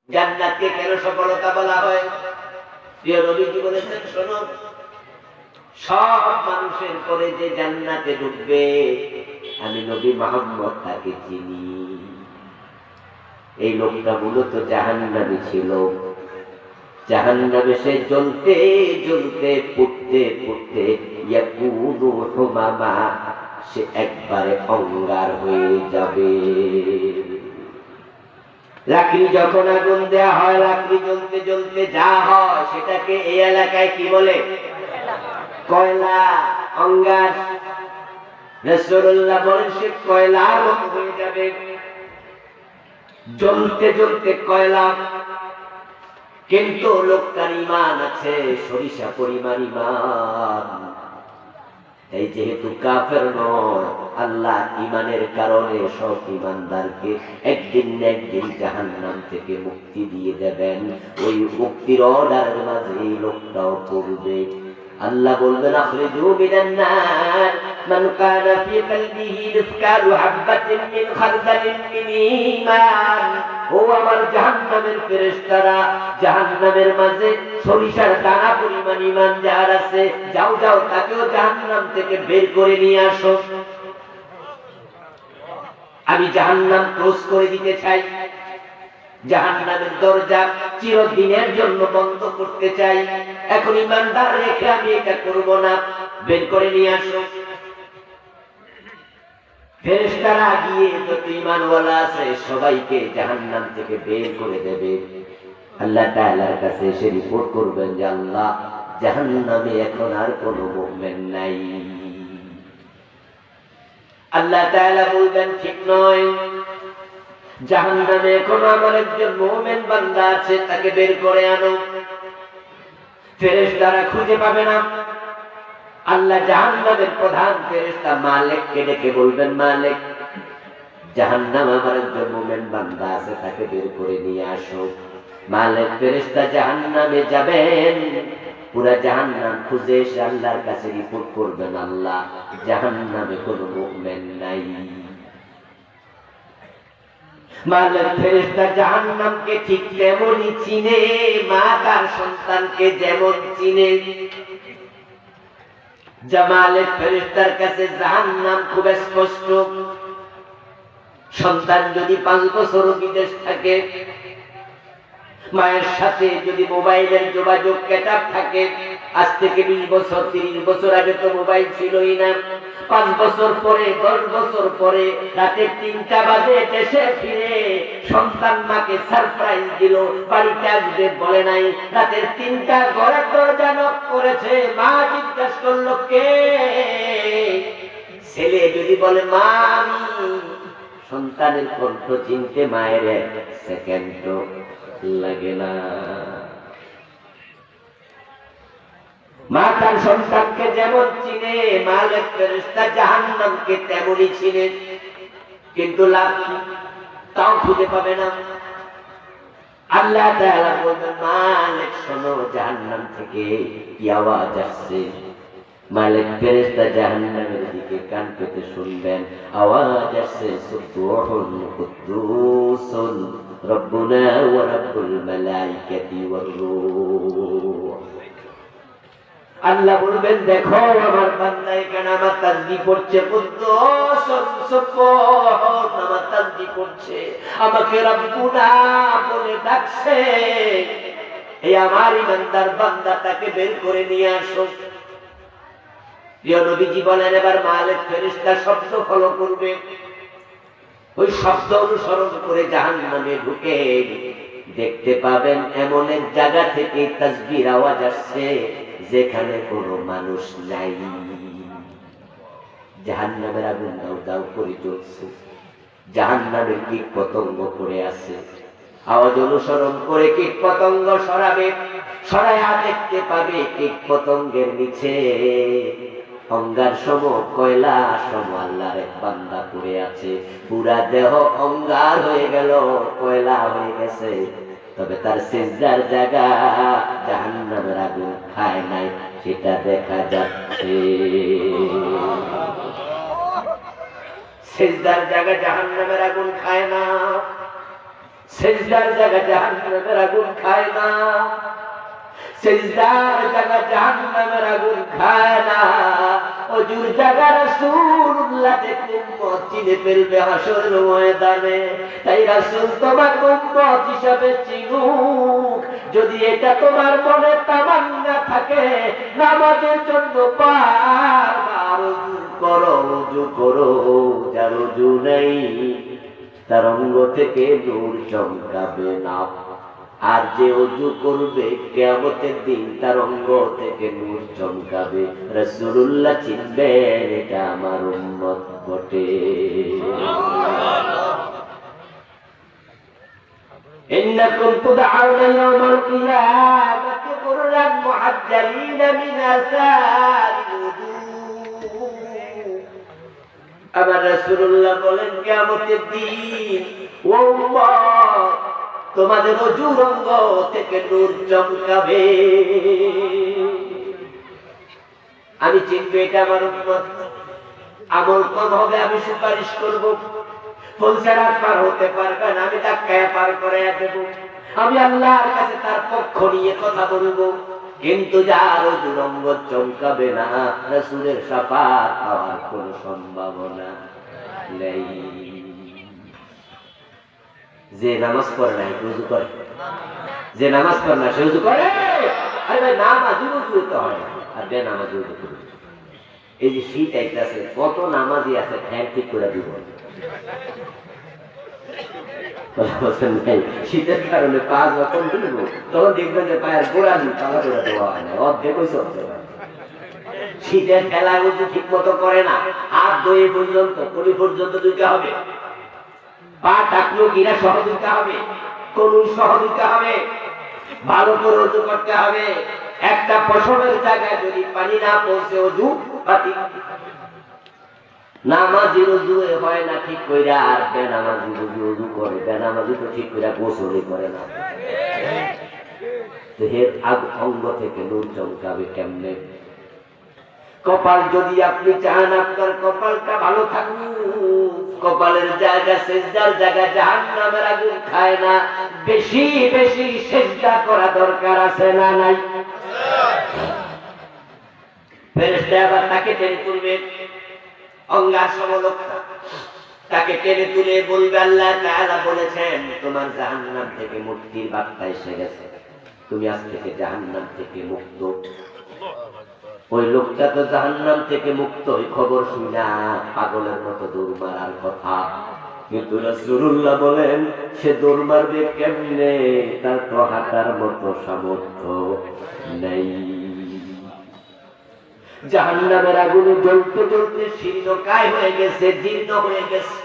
জান্নাতকে কেন সফলতা বলা হয়? প্রিয় নবীজি বলেছেন, শোনো, সব মানুষের পরে যে জান্নাতে ঢুকবে আমি নবী মুহাম্মদ তাকে চিনি। এই লোকটা মূলত জাহান্নামী ছিল। জাহান্নামে সে জ্বলতে জ্বলতে পুড়তে পুড়তে ইয়াকুনু হুমামা, সে একবারে অঙ্গার হয়ে যাবে। লাকড়ি যখন আগুন দেয়া হয়, লাকড়ি জ্বলতে জ্বলতে যা হয় সেটাকে এই এলাকায় কি বলে? কয়লা, অঙ্গার। রাসূলুল্লাহ বলেন সে কয়লার মতো হয়ে যাবে, জ্বলতে জ্বলতে কয়লা। কিন্তু লোকটার ঈমান আছে, সরিষা পরিমাণ ঈমান। এই যেহেতু কাফের নয়, আল্লাহ ঈমানের কারণে সব ঈমানদারকে একদিন না একদিন জাহান্নাম থেকে মুক্তি দিয়ে দেবেন। ওই মুক্তির অর্ডারের মাঝে এই লোকটাও পড়বে। আল্লাহ বলবেন, আখরিজু মিনান নার মান কানা ফি কলবিহি মিসকালু হাববাতিন মিন খারদালিন মিন ঈমান। ও আমার জাহান্নামের ফেরেশতারা, জাহান্নামের মাঝে সরিষার দানা পরিমাণ ঈমান যার আছে, যাও যাও তাকেও জাহান্নাম থেকে বের করে নিয়ে আসো। আমি জাহান্নাম ক্লোজ করে দিতে চাই, জাহান্নামের দরজা চিরদিনের জন্য বন্ধ করতে চাই। এখন ঈমানদার রেখে আমি এটা করব না, বের করে নিয়ে আসো। ফেরেশতারা গিয়ে যত ঈমানওয়ালা আছে সবাইকে জাহান্নাম থেকে বের করে দেবে। আল্লাহ তাআলার কাছে এসে রিপোর্ট করবেন যে আল্লাহ, জাহান্নামে এখন আর কোনো মুমিন নাই। আল্লাহ তাআলা বলবেন, ঠিক নয়, জাহান্নামে এখনো আমার একজন মুমিন বান্দা আছে, তাকে বের করে আনো। ফেরেশতারা খুঁজে পাবে না। আল্লাহ জাহান্নামের প্রধান ফেরেশতা মালিককে ডেকে বলবেন, মালিক, জাহান্নামে আমার একজন মুমিন বান্দা আছে, তাকে বের করে নিয়ে আসো। মালিক ফেরেশতা জাহান্নামে যাবেন, পুরা জাহান্নাম খুঁজে এসে আল্লাহর কাছে রিপোর্ট করবেন, আল্লাহ, জাহান্নামে কোনো মুমিন নাই। মালিক ফেরেশতা জাহান্নামকে ঠিক তেমনই চিনে, মা তার সন্তানকে যেমন চিনে। মালিক ফেরেশতার কাছে জাহান্নাম খুব স্পষ্ট। সন্তান যদি 5 বছর বিদেশ থাকে, মায়ের সাথে যদি মোবাইলের যোগাযোগ কেটে থাকে, আজ থেকে 20 বছর 30 বছর আগে তো মোবাইল ছিলই না। 5 বছর পরে 10 বছর পরে রাতে 3টা বাজে দেশে ফিরে সন্তান মাকে সারপ্রাইজ দিল, বাড়িতে আসবে বলে নাই। রাতের 3টা ঘরের দরজা নক করেছে, মা জিজ্ঞাসা করলো কে? ছেলে যদি বলে মা আমি, সন্তানের কণ্ঠ চিনতে মায়ের 1 সেকেন্ড লাগে না। মা তার সন্তানকে যেমন চিনে, মালিক ফেরেশতা জাহান্নামকে তেমনই চিনে। কিন্তু লাভ কি? তাও খুঁজে পাবে না। আল্লাহ তাআলা বলবেন, মালিক শোনো, জাহান্নাম থেকে কি আওয়াজ আসছে? মালিক ফেরেশতা জাহান্নামের দিকে কান পেতে শুনবেন, আওয়াজ আসছে, সুবহান কুদ্দুসুন রব্বুনা ওয়া রাব্বুল মালাইকাতি ওয়ার রূহ। আল্লাহ বলবেন, দেখো আমার বান্দা এখানে আমার তাসবিহ পড়ছে, কুদ্দুসুন সুবহান, আমার তাসবিহ পড়ছে, আমাকে রব্বুনা বলে ডাকছে। এই আমার ইমানদার বান্দাটাকে বের করে নিয়ে আসো। প্রিয় নবীজি বলেন, এবার মালিক ফেরেশতা শব্দ ফলো করবে, ওই শব্দ অনুসরণ করে জাহান্নামে ঢুকে দেখতে পাবেন এমন এক জায়গা থেকে তাসবিহর আওয়াজ আসছে যেখানে কোনো মানুষ নাই। জাহান্নামের আগুন দাউ দাউ করে জ্বলছে, জাহান্নামের কীট পতঙ্গ পড়ে আছে। আওয়াজ অনুসরণ করে কীট পতঙ্গ সরাবে, সরায়া দেখতে পাবে কীট পতঙ্গের নিচে অঙ্গার সম, কয়লা সম আল্লাহর এক বান্দা পড়ে আছে। পুরা দেহ অঙ্গার হয়ে গেল, কয়লা হয়ে গেছে, তবে তার সিজদার জায়গা জাহান্নামের আগুন খায় নাই, সেটা দেখা যাচ্ছে। সিজদার জায়গা জাহান্নামের আগুন খায় না। সেজদার জায়গা জাহান্নামের আগুন খায় না, সেজদার জায়গা জাহান্নামের আগুন খায় না। ওজুর জায়গা রাসূলুল্লাহ দেখে উম্মত চিনে ফেলবে হাসরের ময়দানে। তাই রাসূল তোমাকে উম্মত হিসাবে চিনুক। যদি এটা তোমার মনে তামান্না থাকে, নামাজের জন্য বারবার ওযু করো, যার ওযু নেই তার অঙ্গ থেকে নূর চমকাবে না। আর যে ওযু করবে কিয়ামতের দিন তার অঙ্গ থেকে নূর চমকাবে। রাসূলুল্লাহ চিনবেন এটা আমার উম্মত বটে। ইন্নাকুম তুদআউনা ইয়াওমাল কিয়ামাতি গুররান মুহাজ্জালিনা মিন আসারিল ওযু। আমার রাসূলুল্লাহ বলেন কিয়ামতের দিন ও উম্মত তোমাদের ওযুর অঙ্গ থেকে নূর চমকাবে। আমি চিনবে এটা আমার উম্মত। আমল কম হবে, আমি সুপারিশ করব। ফুলসেরাত পার হতে পারবে না, আমি ধাক্কায় পার করে দেব। আমি আল্লাহর কাছে তার পক্ষ নিয়ে কথা বলবো। কিন্তু যার ওযুর অঙ্গ চমকাবে না, রাসূলের শাফাত পাওয়ার কোনো সম্ভাবনা নেই। যে নামাজ পড়ে না ওযু করে, যে নামাজ পড়ে না সে ওযু করে। আরে ভাই নামাজ ওযু তো হয় না, আর যে নামাজ ওযু করে। এই যে শীত আইতাছে, কত নামাজি আছে ফ্যান ঠিক করে দিব, শীতের কারণে পা যখন দিব তখন দেখবেন যে পায়ের গোড়া দিন তালা করে দেওয়া হয় না, অর্ধেক হয়েছে অর্ধেক। শীতের খেলা ওযু ঠিক মতো করে না, হাত দই পর্যন্ত কলি পর্যন্ত দিতে হবে, পা টাকলো গিরা সহ দিতে হবে, কলুই সহ দিতে হবে, ভালো করে ওযু করতে হবে। একটা পশমের জায়গায় যদি পানি না পৌঁছে ওযু বাতিল। নামাজির ওযু হয় না ঠিক কইরা, আর বেনামাজি ওযু করে, বেনামাজি তো ঠিক কইরা গোসলই করে না। দেহের অঙ্গ থেকে নূর চমকাবে কেমনে? কপাল যদি আপনি চান আপনার কপালটা ভালো থাকুক, কপালের জায়গা সেজদার জায়গা জাহান্নামের আগুন খায় না। বেশি বেশি সেজদা করা দরকার আছে না নাই? ফেরেশতা আবার তাকে টেনে তুলবে, অঙ্গার সমলোকটা তাকে টেনে তুলে বলবে আল্লাহ তাআলা বলেছেন তোমার জাহান্নাম থেকে মুক্তির বার্তা এসে গেছে, তুমি আজ থেকে জাহান্নাম থেকে মুক্ত। ওই লোকটা তো জাহান্নাম থেকে মুক্ত, ওই খবর শুনা পাগলের মতো দৌড় মারার কথা। কিন্তু রাসূলুল্লাহ বলেন সে দৌড় মারবে কেমনে? তার তো হাঁটার মতো সামর্থ্য নেই। জাহান্নামের আগুনে জ্বলতে জ্বলতে শীর্ণকায় হয়ে গেছে, জীর্ণ হয়ে গেছে।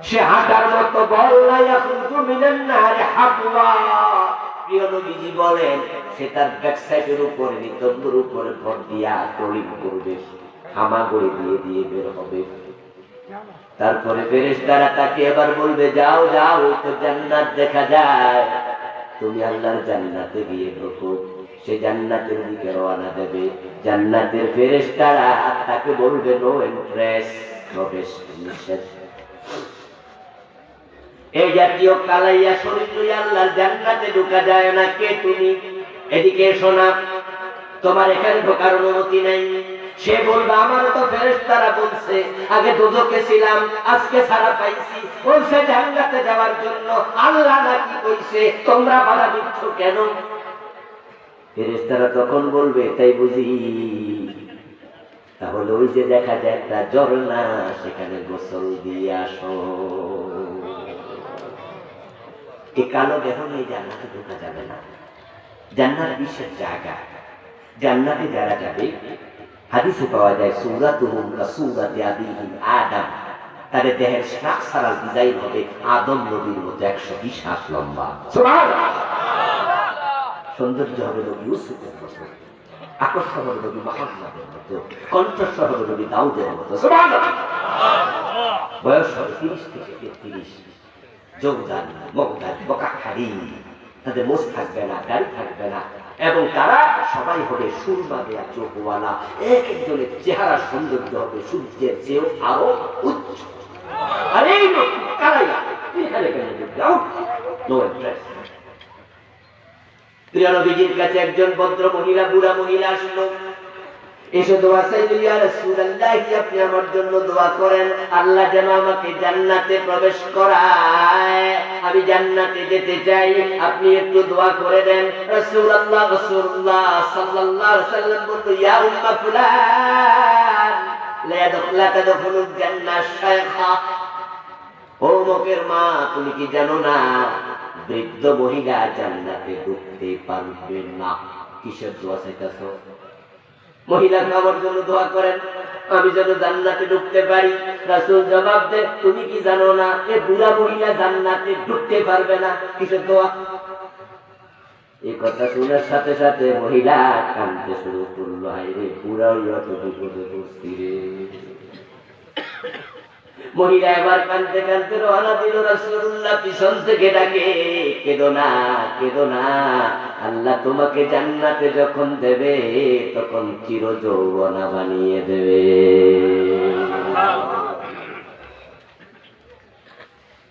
সে হাঁটার মতো বল নাই। ইয়াখরুজু মিনান নারি হাবওয়া। প্রিয় নবীজি বলেন সে তার ব্যাকসাইডের উপরে নিতম্বর উপরে ভর দিয়া তলিম করবে, হামাগুড়ি দিয়ে দিয়ে বের হবে। তারপরে ফেরেশতারা তাকে এবার বলবে যাও যাও, ওই তো জান্নাত দেখা যায়, তুমি আল্লাহর জান্নাতে গিয়ে ঢোকো। সে জান্নাতের দিকে রওনা দেবে। জান্নাতের ফেরেশতারা তাকে বলবে নো এন্ট্রেস, প্রবেশ নিষেধ। এই জাতীয় কালাইয়া শরীর লইয়া আল্লাহর জান্নাতে ঢোকা যায় না। কে তুমি? এদিকে এসো না, তোমার এখানে ঢোকার অনুমতি নাই। সে বলবে আমারও তো ফেরেশতারা বলছে, আগে দোজখে ছিলাম আজকে ছাড়া পাইছি, বলছে জান্নাতে যাওয়ার জন্য। আল্লাহ নাকি কইছে, তোমরা বাধা দিচ্ছ কেন? ফেরেশতারা তখন বলবে তাই বুঝি? তাহলে ওই যে দেখা যায় একটা ঝর্ণা, সেখানে গোসল দিয়ে আসো। এই কালো দেহ নিয়ে জান্নাতে ঢোকা যাবে না। জান্নাত বিশেষ জায়গা। জান্নাতে যারা যাবে হাদিসে পাওয়া যায় সূরাতুহুম কাসূরাতি আবিহিম আদম, তাদের দেহের স্ট্রাকচারাল ডিজাইন হবে আদম নবীর মতো 120 হাত লম্বা। সুবহানাল্লাহ। সৌন্দর্য হবে নবী ইউসুফের মতো, আকর্ষণ হবে নবী মুহাম্মদের মতো, কণ্ঠস্বর হবে নবী দাউদের মতো। সুবহানাল্লাহ। বয়স হবে 30 থেকে 33। যৌদান মগদান বকাখারি, তাদের মোষ থাকবে না, দাড়ি থাকবে না, এবং তারা সবাই হবে সুরমা দেয়া চোখওয়ালা। এক একজনের চেহারা সৌন্দর্য হবে সূর্যের চেয়েও আরো উচ্চ। আর এই লোক কারাইয়া এখানে কেন ঢুকবে? Out, no interest. প্রিয় নবীজির কাছে একজন ভদ্র মহিলা, বুড়া মহিলা আসলো, এসে দোয়া চাইল, ইয়া রাসূলুল্লাহ, আপনি আমার জন্য দোয়া করেন, আল্লাহ যেন আমাকে জান্নাতে প্রবেশ করায়, আমি জান্নাতে যেতে চাই, আপনি একটু দোয়া করে দেন। রাসূলুল্লাহ সাল্লাল্লাহু আলাইহি ওয়াসাল্লাম বলল, ইয়া উম্মা ফুলান লা তাদখুলুল জান্নাহ শায়খা, ও মুখের মা, তুমি কি জানো না বৃদ্ধ মহিলা জান্নাতে ঢুকতে পারবে না? কিসের দোয়া চাইতেছো? মহিলা আমার জন্য দোয়া করেন, আমি যেন জান্নাতে ঢুকতে পারি। রাসূল জবাব দেন, তুমি কি জানো না এই বুড়া মহিলা জান্নাতে ঢুকতে পারবে না? কিসের দোয়া? এই কথা শোনার সাথে সাথে মহিলা কাঁদতে শুরু করলো, হায়রে বুড়া হইয়া তো বিপদে পড়ছি রে। মহিলা এবার কাঁদতে কাঁদতে রওনা দিল। রাসূলুল্লাহ পিছন থেকে ডাকে, কেঁদো না, কেঁদো না, আল্লাহ তোমাকে জান্নাতে যখন দেবে তখন চির যৌবনা বানিয়ে দেবে।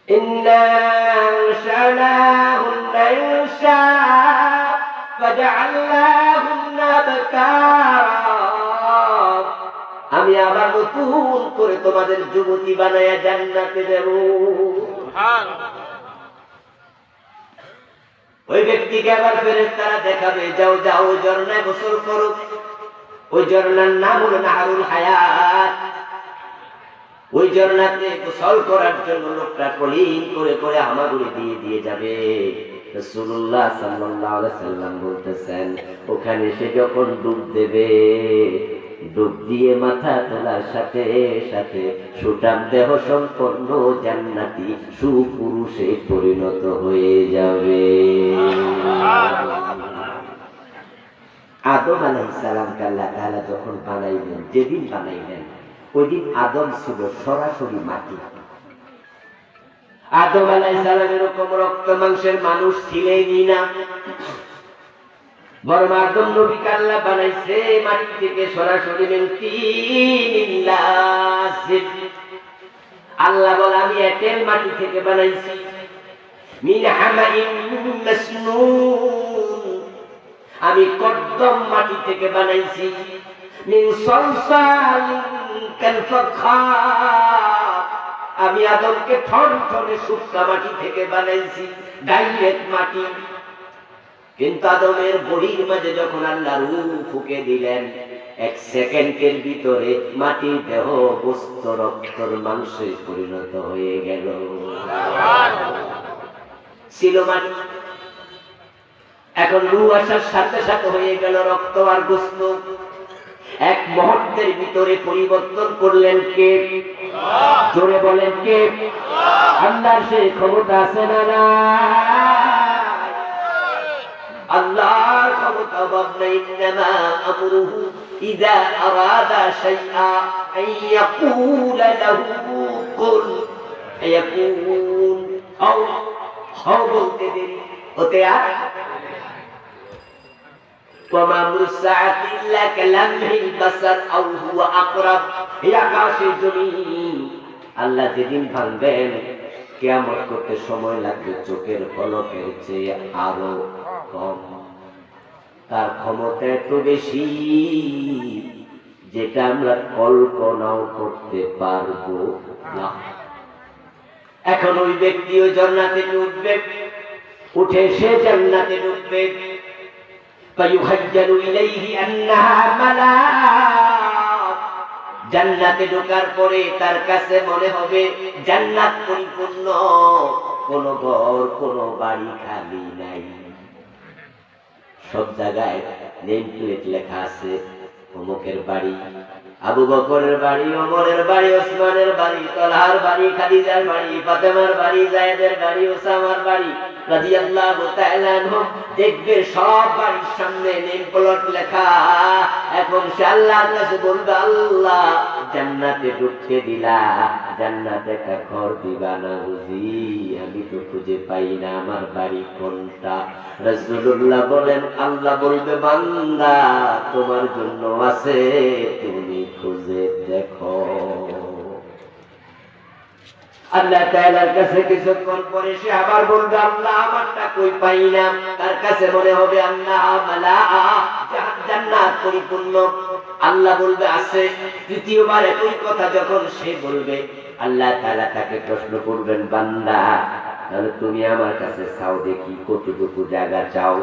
ইন্না শানাহুন্না ইনশা ফাজআলনাহুন্না বাকারা, আমি আবার নতুন করে তোমাদের যুবতী বানায়া জান্নাতে দেব। ওই ব্যক্তিকে আবার ফেরেশতারা দেখাবে, যাও যাও ঝর্ণায় গোসল করো। ওই ঝর্ণার নাম হলো নাহরুল হায়াত। ওই ঝর্ণাতে গোসল করার জন্য লোকটা কলিং করে করে হামাগুড়ি দিয়ে দিয়ে যাবে। রাসূলুল্লাহ সাল্লাল্লাহু আলাইহি সাল্লাম বলতেছেন, ওখানে সে যখন ডুব দেবে, ডুব দিয়ে মাথা তোলার সাথে সাথে সুঠাম দেহ সম্পন্ন জান্নাতি সুপুরুষে পরিণত হয়ে যাবে। আদম আলাইহিস সালামকে আল্লাহ তাআলা যখন বানাইলেন, যেদিন বানাইলেন ওই দিন আদম ছিল সরাসরি মাটি। আদম আলাইহিস সালাম এরকম রক্ত মাংসের মানুষ ছিলেনই না, বরং আদম নবীকে আল্লাহ বানাইছে মাটি থেকে সরাসরি। আল্লাহ বলে, আমি এঁটেল মাটি থেকে বানাইছি। মিন হামাইন মাসনুন, আমি কদ্দম মাটি থেকে বানাইছি। মিন সলসালিন কাল ফাখার, আমি আদমকে ঠনঠনে শুকনা মাটি থেকে বানাইছি, ডাইরেক্ট মাটি। কিন্তু আদমের বডির মাঝে যখন আল্লাহ রূহ ফুঁকে দিলেন, এক সেকেন্ডের ভিতরে মাটির দেহ গোস্ত রক্তর মাংসে পরিণত হয়ে গেল। ছিল মাটি, এখন রূহ আসার সাথে সাথে হয়ে গেল রক্ত আর গোস্ত। এক মুহূর্তের ভিতরে পরিবর্তন করলেন কে? জোরে বলেন কে? আল্লাহর সেই ক্ষমতা আছে না না? আল্লাহর ক্ষমতা বাবনা, ইন্নামা আমরুহু ইযা আরাদা শাইআ আইয়াকুলা লাহু কুন ফায়াকুন। হও বলতে দেরি হতে আর। ওয়ামা মুরসাআতি ইল্লা কালামহিল বাসার আও হুয়া আকরাব। এই আকাশে জমিন আল্লাহ যেদিন ভাঙবেন, কিয়ামত করতে সময় লাগবে চোখের পলকের চেয়ে আরো কম। তার ক্ষমতা এত বেশি যেটা আমরা কল্পনাও করতে পারবো না। এখন ওই ব্যক্তি ওই জান্নাতে ঢুকবে, উঠে সে জান্নাতে ঢুকবে। ফায়ুখাজ্জালু ইলাইহি আন্নাহা মালাক, জান্নাতে ঢোকার পরে তার কাছে মনে হবে জান্নাত পরিপূর্ণ, কোন ঘর কোন বাড়ি খালি নাই। সব জায়গায় নেম প্লেট লেখা আছে, অমুকের বাড়ি, আবু বকরের বাড়ি, ওমরের বাড়ি, ওসমানের বাড়ি, তলহার বাড়ি, খাদিজার বাড়ি, ফাতেমার বাড়ি, যায়েদের বাড়ি, ওসামার বাড়ি রাদিয়াল্লাহু তাআলা আনহুম। দেখবে সব বাড়ির সামনে নেম প্লেট লেখা। এখন সে আল্লাহর কাছে বলবে, আল্লাহ জান্নাতে ঢুকতে দিলা, জান্নাতে একটা ঘর দিবা না বুঝি? আমি তো খুঁজে পাই না আমার বাড়ি কোনটা। রাসূলুল্লাহ বলেন, আল্লাহ বলবে, বান্দা তোমার জন্য আছে, তুমি খুঁজে দেখো। আল্লাহ তাআলার কাছে কিছুক্ষণ পরে সে আবার বলবে আল্লাহ আমারটা কই পাই না। তার কাছে মনে হবে আল্লাহ মালা জান্নাত পরিপূর্ণ। আল্লাহ বলবে আছে। তৃতীয়বার একই কথা যখন সে বলবে আল্লাহ তাআলা তাকে প্রশ্ন করবেন বান্দা তাহলে তুমি আমার কাছে চাও দেখি কতটুকু জায়গা চাও।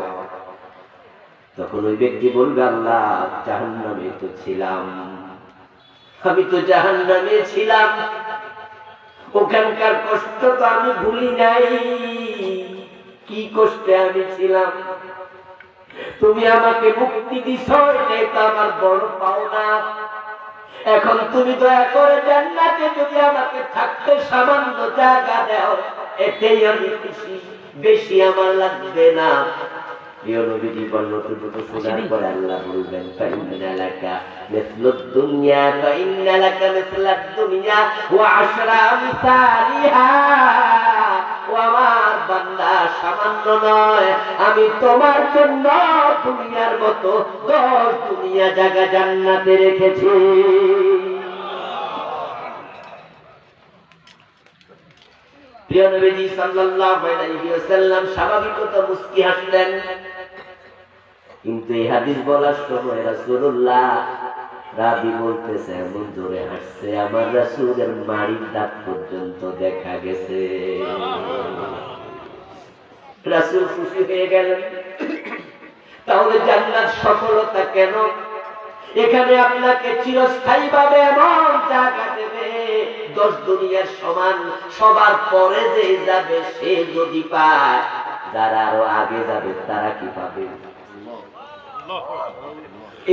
তখন ওই ব্যক্তি বলবে আল্লাহ জাহান্নামে তো ছিলাম, আমি তো জাহান্নামে ছিলাম, ওখানকার কষ্ট তো আমি ভুলি নাই, কি কষ্টে আমি ছিলাম, তুমি আমাকে মুক্তি দিছ, এটাই তো আমার বড় পাওনা। এখন তুমি দয়া করে জান্নাতে যদি আমাকে থাকতে সামান্য জায়গা দাও এতেই আমি খুশি, বেশি আমার লাগবে না। প্রিয় নবীজি বর্ণনাটুকু শোনার পর আল্লাহ বলবেন ফাইন্না লাকা মিসলুদ দুনিয়া ফাইন্না লাকা মিসলাদ দুনিয়া ওয়া আশরা আমসালিহা। ও আমার বান্দা সামান্য নয়, আমি তোমার জন্য দুনিয়ার মতো 10 দুনিয়া জায়গা জান্নাতে রেখেছি। প্রিয় নবীজি সাল্লাল্লাহু আলাইহি ওয়াসাল্লাম স্বাভাবিকত মুস্কি হাসলেন, কিন্তু এই হাদিস বলার সময় রাসূলুল্লাহ রাবি বলতেছে এমন জোরে হাসছে আমার রাসূলের মাড়ির দাঁত পর্যন্ত দেখা গেছে। রাসূল খুশি হয়ে গেলেন। তাহলে জান্নাত সফলতা কেন? এখানে আপনাকে চিরস্থায়ী ভাবে এমন জায়গা দেবে 10 দুনিয়ার সমান। সবার পরে যে যাবে সে যদি পায়, যারা আরো আগে যাবে তারা কি পাবে?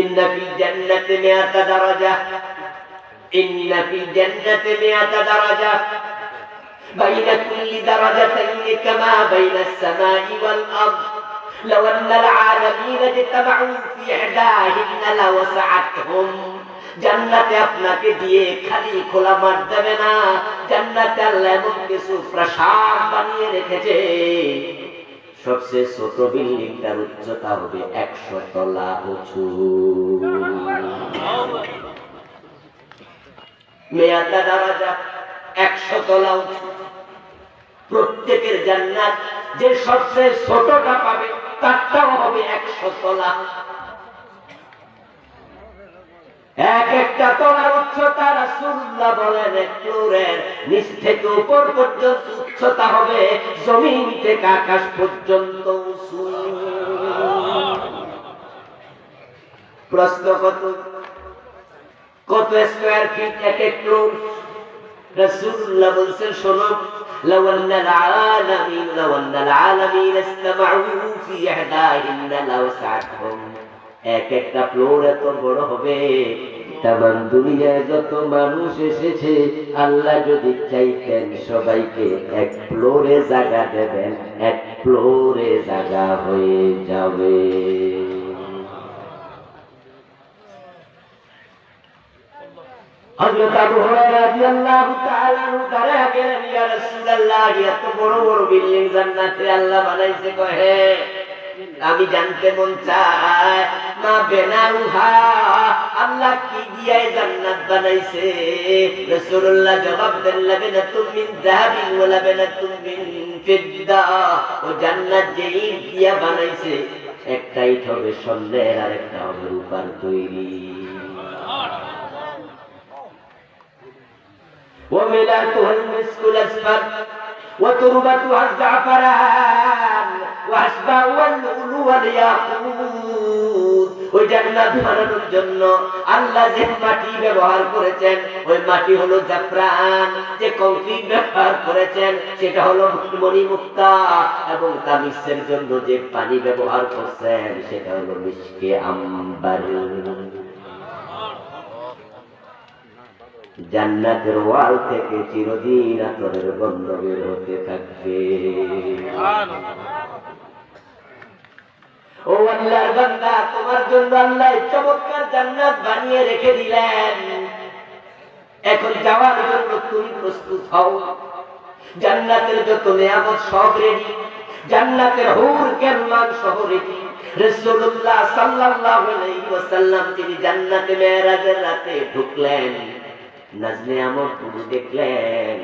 ইন্না ফিল জান্নাতি মিআতা দারাজা, ইন্না ফিল জান্নাতি মিআতা দারাজা বাইনা কুল্লি দারাজাতাইন কামা বাইনাস সামাই ওয়াল আরদ লাউ আন্নাল আলামিন ইজতামাউ ফি ইহদাহিন্না লাওয়াসআতহুম। জান্নাতে আপনাকে দিয়ে খালি খোলা মাঠ দেবে না, জান্নাতে আল্লাহ এমন কিছু প্রাসাদ বানিয়ে রেখেছে, সবচেয়ে ছোট বিল্ডিংটার উচ্চতা হবে 100 তলা উঁচু। মিআতা দারাজা 100 তলা উঁচু। প্রত্যেকের জান্নাত যে সবচেয়ে ছোটটা পাবে তারটাও হবে 100 তলা। এক একটা তলার উচ্চতা রাসূলুল্লাহ বলেন এক ফ্লোরের নিচ থেকে উপর পর্যন্ত উচ্চতা হবে জমিন থেকে আকাশ পর্যন্ত উঁচু। প্রশ্ন কত স্কয়ার ফিট এক এক ফ্লোর? রাসূলুল্লাহ বলেন শোনো, লাউ আন্নাল আলামিন ইসতামাউ ফি ইহদাহিন্না লাওসাআতহুম। এক একটা ফ্লোর এত বড় হবে, তামাম দুনিয়ায় যত মানুষ এসেছে আল্লাহ যদি চাইতেন সবাইকে এক ফ্লোরে জায়গা দেবেন, এক ফ্লোরে জায়গা হয়ে যাবে। হযরত আবু হুরায়রা রাদিয়াল্লাহু তাআলা আনহু দাঁড়ায় গেলেন, ইয়া রাসূলুল্লাহ এত বড় বড় বিল্ডিং জান্নাতে আল্লাহ বানাইছে কহে, আমি জানতে মন চাই মা বেনাউহা, আল্লাহ কি দিয়ে জান্নাত বানাইছে? রাসূলুল্লাহ জবাব দেন লাবিনাতুম মিন যাহাবিন ওয়া লাবিনাতুম মিন ফিদ্দা। ও জান্নাত যে ইট দিয়া বানাইছে, একটা ইট হবে স্বর্ণের আর একটা হবে রূপার তৈরি। ওয়া মিলাতুল মিসকুল আসফার ওয়া তুরবাতুহা জাফরান ওয়া আসবাউল লুলু ওয়াল ইয়াকুত। ওই জান্নাত বানানোর জন্য আল্লাহ যে মাটি ব্যবহার করেছেন ওই মাটি হলো জাফরান, যে কংক্রিট ব্যবহার করেছেন সেটা হলো মণিমুক্তা, এবং তাবিজের জন্য যে পানি ব্যবহার করছেন সেটা হলো মিশকে আম্বার। জান্নাতের ওয়াল থেকে চিরদিন আতরের গন্ধ বের হতে থাকবে। ও আল্লাহর বান্দা, তোমার জন্য আল্লাহ চমৎকার জান্নাত বানিয়ে রেখে দিলেন, এখন যাওয়ার জন্য তুমি প্রস্তুত হও। জান্নাতের যত নিয়ামত সব রেডি, জান্নাতের হুর কেরাম সহ রেডি। রাসূলুল্লাহ সাল্লাল্লাহু আলাইহি ওয়াসাল্লাম তিনি জান্নাতে মেরাজের রাতে ঢুকলেন, নাজনে আমর গুলো দেখলেন,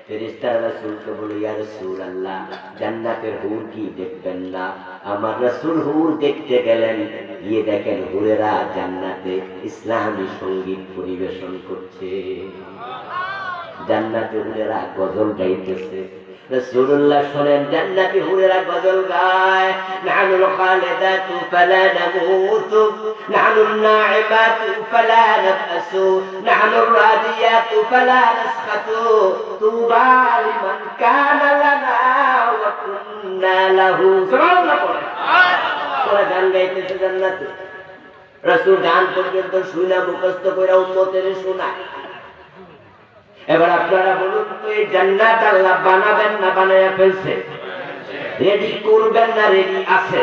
ফেরেশতারা রাসূলকে বলে, ইয়া রাসূলুল্লাহ, জান্নাতের হুর কি দেখবেন না? আমার রাসূল হুর দেখতে গেলেন, গিয়ে দেখেন হুরেরা জান্নাতে ইসলামী সঙ্গীত পরিবেশন করছে। জান্নাতে হুরেরা গজল গাইতেছে। রাসূলুল্লাহ শোনেন জান্নাতি হুরেরা গজল গায়, নাহনুল খালিদাতু ফালা নামুতু, নাহনুন নাঈমাতু ফালা নাবসু, নাহনুর রাদিয়াতু ফালা নাসখাতু, তুবা লিমান কানা লানা ওয়া কুন্না লাহু। সুবহানাল্লাহ। ওরা গান গাইতেছে জান্নাতে। রাসূল গান পর্যন্ত শুনা মুখস্থ করে উম্মতের শোনায়। এবার আপনারা বলুন তো, এই জান্নাত আল্লাহ বানাবেন না বানায়া ফেলছে? রেডি করবেন না রেডি আছে?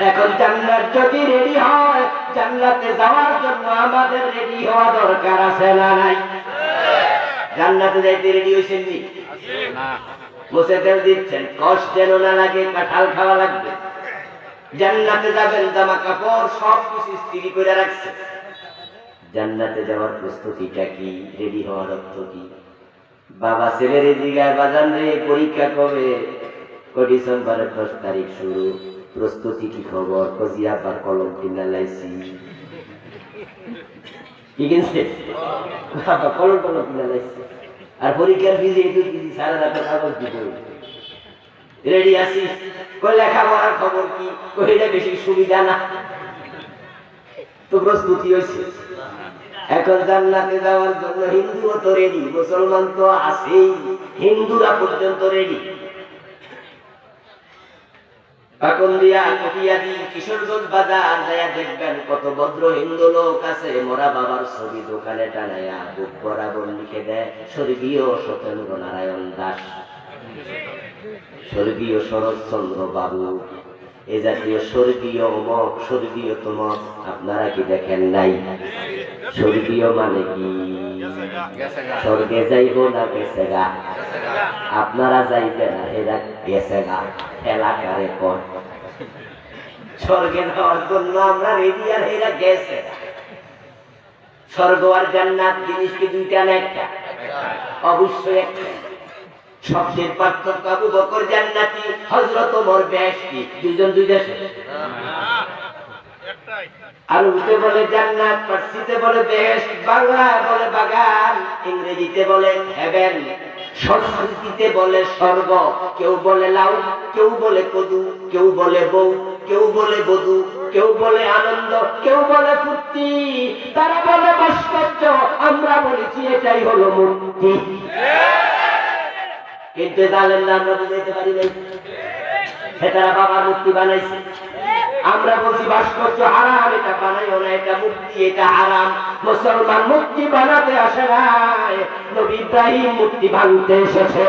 এখন জান্নাত যদি রেডি হয়, জান্নাতে যাওয়ার জন্য আমাদের রেডি হওয়া দরকার আছে না নাই? জান্নাতে যাইতে রেডি হইছেন নি? না। মুছে তেল দিচ্ছেন, কষ্ট যেন না লাগে, কাঁঠাল খাওয়া লাগবে। জান্নাতে যাবেন, জামা কাপড় সব কিছু ইস্ত্রি করে রাখছে। জান্নাতে যাওয়ার প্রস্তুতিটা কি? রেডি হওয়ার অর্থ কি? বাবা ছেলের জিগায়, বাজান রে পরীক্ষা কবে? ডিসেম্বরের 10 তারিখ শুরু। প্রস্তুতি কি খবর? কজিয়া বা কলম কিনা লাইছি। কি কিনছে? কলম কলম কিনা লাইছি। আর পরীক্ষার ফিজে একটু কিছু সারা রাতে কাগজ দিতে রেডি আছি। লেখাপড়ার খবর কি? এটা বেশি সুবিধা না তো প্রস্তুতি হয়েছে। এখন জান্নাতে যাওয়ার জন্য হিন্দুও তো রেডি, মুসলমান তো আছেই, হিন্দুরা পর্যন্ত রেডি। পাকুন্দিয়া, কটিয়াদি, কিশোরগঞ্জ বাজার যায় দেখবেন কত ভদ্র হিন্দু লোক আছে, মোরা বাবার ছবি দোকানে টানায়া বুক বরাবর লিখে দেয় স্বর্গীয় সত্যেন্দ্র নারায়ণ দাস, স্বর্গীয় শরৎচন্দ্র বাবু, এ জাতীয় স্বর্গীয় অমক, স্বর্গীয় তমক আপনারা কি দেখেন নাই? স্বর্গীয় মানে কি? স্বর্গে যাইব না গেছে গা? আপনারা যাইবেন না, এরা গেছে গা এলাকারে পর। স্বর্গে যাওয়ার জন্য আমরা রেডি, আর এরা গেছে। স্বর্গ আর জান্নাত জিনিস কি দুইটা না একটা? অবশ্যই একটা। সবচেয়ে পার্থক্য আবু বকর জান্নাতি, হযরত ওমর বেহেশতি, দুইজন দুই দেশে। আরবিতে বলে জান্নাত, ফার্সিতে বলে বেহেশত, বাংলায় বলে বাগান, ইংরেজিতে বলে হেভেন, সংস্কৃতিতে বলে স্বর্গ। কেউ বলে লাউ, কেউ বলে কদু, কেউ বলে বউ, কেউ বলে বধূ, কেউ বলে আনন্দ, কেউ বলে ফুর্তি, তারা বলে ভাস্কর্য, আমরা বলেছি এটাই হলো মুক্তি। কিন্তু জানেন না, আমরা বুঝাইতে পারি নাই। তারা বাবার মূর্তি বানাইছে, আমরা বলছি ভাস্কর্য হারাম, এটা বানাইও না, এটা মুক্তি, এটা হারাম। মুসলমান মূর্তি বানাতে আসে নাই, নবী ইব্রাহিম মূর্তি ভাঙতে এসেছে।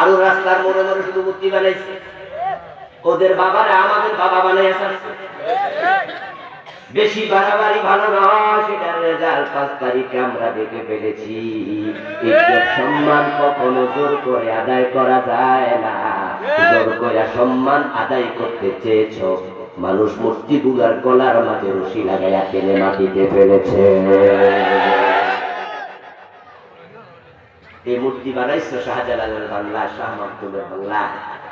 আরো রাস্তার মোড়ে মোড়ে শুধু মূর্তি বানাইছে। ওদের বাবারা আমাদের বাবা বানাই আসছে। বেশি বাড়াবাড়ি ভালো নয়, সেটার রেজাল্ট 5 তারিখে আমরা দেখে ফেলেছি। ইজ্জত সম্মান কখনো জোর করে আদায় করা যায় না। জোর করে সম্মান আদায় করতে চেয়েছ, মানুষ মূর্তি গুলার গলার মাঝে রশি লাগাইয়া টেনে মাটিতে ফেলেছে। এই মূর্তি বানাইছো শাহজালালের বাংলা, শাহ মাহমুদের বাংলা।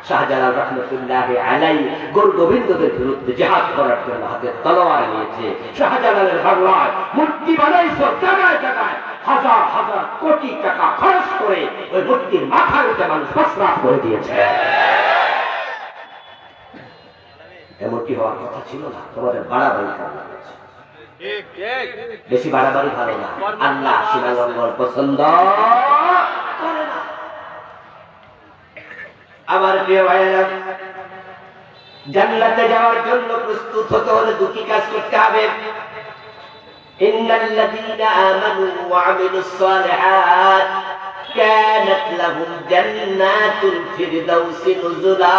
শাহজালাল রহমতুল্লাহ আলাইহি গোর গোবিন্দদের বিরুদ্ধে জিহাদ করার জন্য হাতে তলোয়ার নিয়েছে। শাহজালালের বাংলায় মূর্তি বানাইছো, জায়গায় জায়গায় হাজার হাজার কোটি টাকা খরচ করে ওই মূর্তির মাথার উপরে মানুষ প্রস্রাব করে দিয়েছে। এমনটি হওয়ার কথা ছিল না। তোমাদের বাড়াবাড়ি করা হয়েছে, বেশি বাড়াবাড়ি ভালো না। আল্লাহ সীমালঙ্ঘন পছন্দ করে না। আমার প্রিয় ভাইয়েরা, জান্নাতে যাওয়ার জন্য প্রস্তুত হতে হলে দুটি কাজ করতে হবে। ইন্নাল্লাযীনা আমানু ওয়া আমিলুস সালিহাত কানাত লাহুম জান্নাতুল ফিরদাউসি নুজুলা।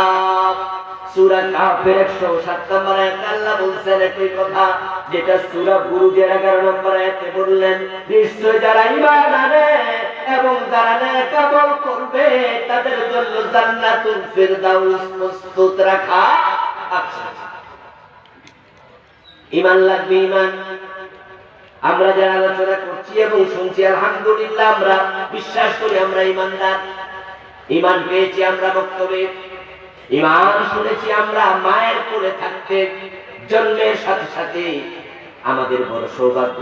সূরা কাফের 107 নম্বর আয়াতে আল্লাহ বলছেন একই কথা, যেটা সূরা বুরুজের 11 নম্বর আয়াতে বললেন, নিশ্চয় যারা ঈমান আনে এবং যারা নেক আমল করবে তাদের জন্য জান্নাতুল ফিরদাউস প্রস্তুত রাখা আছে। ঈমান লাগবে, ঈমান। আমরা যারা আলোচনা করছি এবং শুনছি আলহামদুলিল্লাহ আমরা বিশ্বাস করি আমরা ঈমানদার। ঈমান পেয়েছি আমরা বক্তব্যে, ঈমান শুনেছি আমরা মায়ের কোলে থাকতে, জন্মের সাথে সাথে আমাদের বড় সৌভাগ্য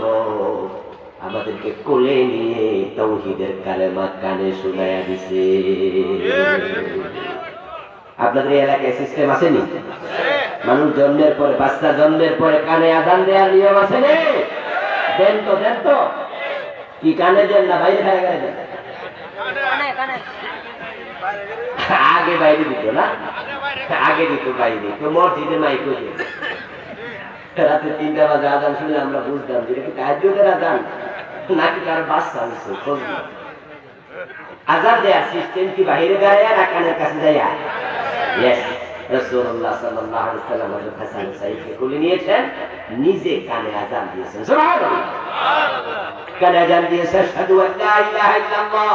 আমাদেরকে কোলে নিয়ে তাওহীদের কালেমা কানে শোনায়া দিছে। আপনাদের এলাকায় সিস্টেম আছে নি? মানুষ জন্মের পরে, বাচ্চা জন্মের পরে কানে আযান দেওয়ার নিয়ম আছে নি? দেন তো কি কানে দেন না বাইরে খায় গেলে দেন? আগে বাইরে দিত না, আগে দিত বাইরে। তো মসজিদে মাইক রাতে 3টা বাজে আযান শুনলে আমরা বুঝতাম যে এটা কি তাহাজ্জুদের আযান নাকি কার বাচ্চা হয়েছে। আযান দেওয়ার সিস্টেম কি বাইরে দেয় না কানের কাছে দেয়? ইয়েস, রাসূলুল্লাহ সাল্লাল্লাহু আলাইহি ওয়াসাল্লাম হযরত হাসান সাইদকে কোলে নিয়েছেন, নিজে কানে আযান দিয়েছেন। সুবহানাল্লাহ, কানে আযান দিয়েছেন, আশহাদু আল্লা ইলাহা ইল্লাল্লাহ,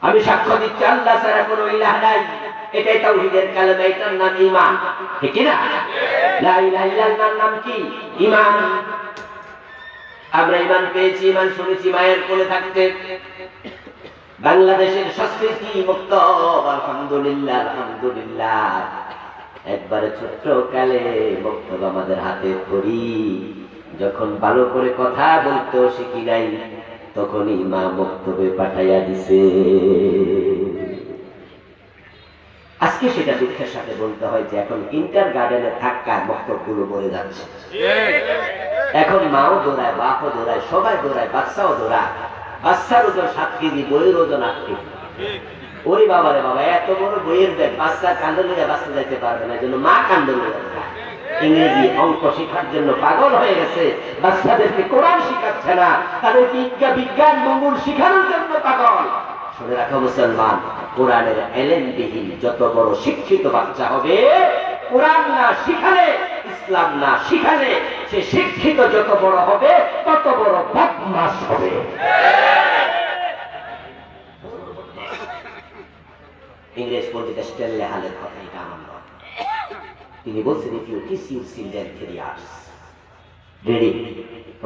আমি সাক্ষ্য দিচ্ছি আল্লাহ ছাড়া কোনো ইলাহ নাই। এটাই তাওহীদের কালেমা, এটার নাম ঈমান, ঠিক না? লা ইলাহা ইল্লাল্লাহর নাম কি? ঈমান। আমরা ঈমান পেয়েছি, ঈমান শুনেছি মায়ের কোলে থাকতে। বাংলাদেশের সংস্কৃতি মুক্ত, আলহামদুলিল্লাহ আলহামদুলিল্লাহ। একবারে ছোট্ট কালে বক্তব্য আমাদের হাতে ধরি, যখন ভালো করে কথা বলতে শিখি নাই তখনই মা বক্তব্যে পাঠাইয়া দিছে। আজকে সেটা দুঃখের সাথে বলতে হয় যে এখন ইন্টার গার্ডেনে থাকা বক্তব্যগুলো মরে যাচ্ছে। এখন মাও দৌড়ায়, বাপও দৌড়ায়, সবাই দৌড়ায়, বাচ্চাও দৌড়ায়। বাচ্চার ওজন 7 কেজি, বইয়ের ওজন 8 কেজি। ওরে বাবা রে বাবা, এত বড় বইয়ের ব্যাগ, বাচ্চা কান্দে লইয়া বাচ্চা যাইতে পারবে না, জন্য মা কান্দে লইয়া যায়। ইংরেজি অঙ্ক শেখার জন্য পাগল হয়ে গেছে, বাচ্চাদেরকে কোরআন শিখাচ্ছে না, তাদেরকে বিজ্ঞান মঙ্গল শিখানোর জন্য পাগল। শুনে রাখো মুসলমান, কোরআনের এলেমবিহীন যত বড় শিক্ষিত বাচ্চা হবে, কোরআন না শিখালে, ইসলাম না শিখালে, সে শিক্ষিত যত বড় হবে তত বড় বদমাশ হবে। ইংরেজ পণ্ডিত স্ট্যানলে হালের কথা এটা আমার নয়। তিনি বলছেন, if you teach your children 3 arts, reading,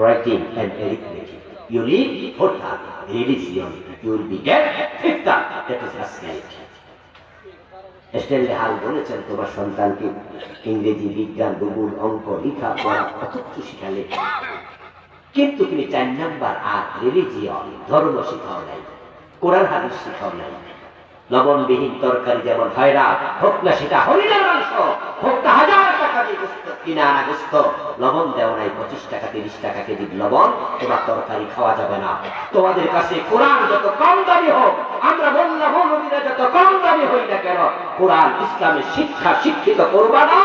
writing and arithmetic, you leave 4th art, religion, you will be get 5th art, that is rationality. Stanley হাল বলেছেন, তোমার সন্তানকে ইংরেজি, বিজ্ঞান, ভূগোল, অঙ্ক, লেখা পড়া কত কিছু শিখালে, কিন্তু তুমি 4 নাম্বার আর রিলিজিয়ন, ধর্ম শিখাও নাই, কোরআন হাদিস শিখাও নাই। লবণবিহীন তরকারি যেমন হয় না, হোক না সেটা হরিণের মাংস, হোক না 1000 টাকা দিয়ে কিনে আনা গোস্ত, লবণ দেও নাই 25 টাকা 30 টাকা কেজি লবণ, তোমার তরকারি খাওয়া যাবে না। তোমাদের কাছে কোরআন যত কম দামি হোক, আমরা বললাম মৌলবীরা যত কম দামি হই না কেন, কোরআন ইসলামের শিক্ষা শিক্ষিত করবা না,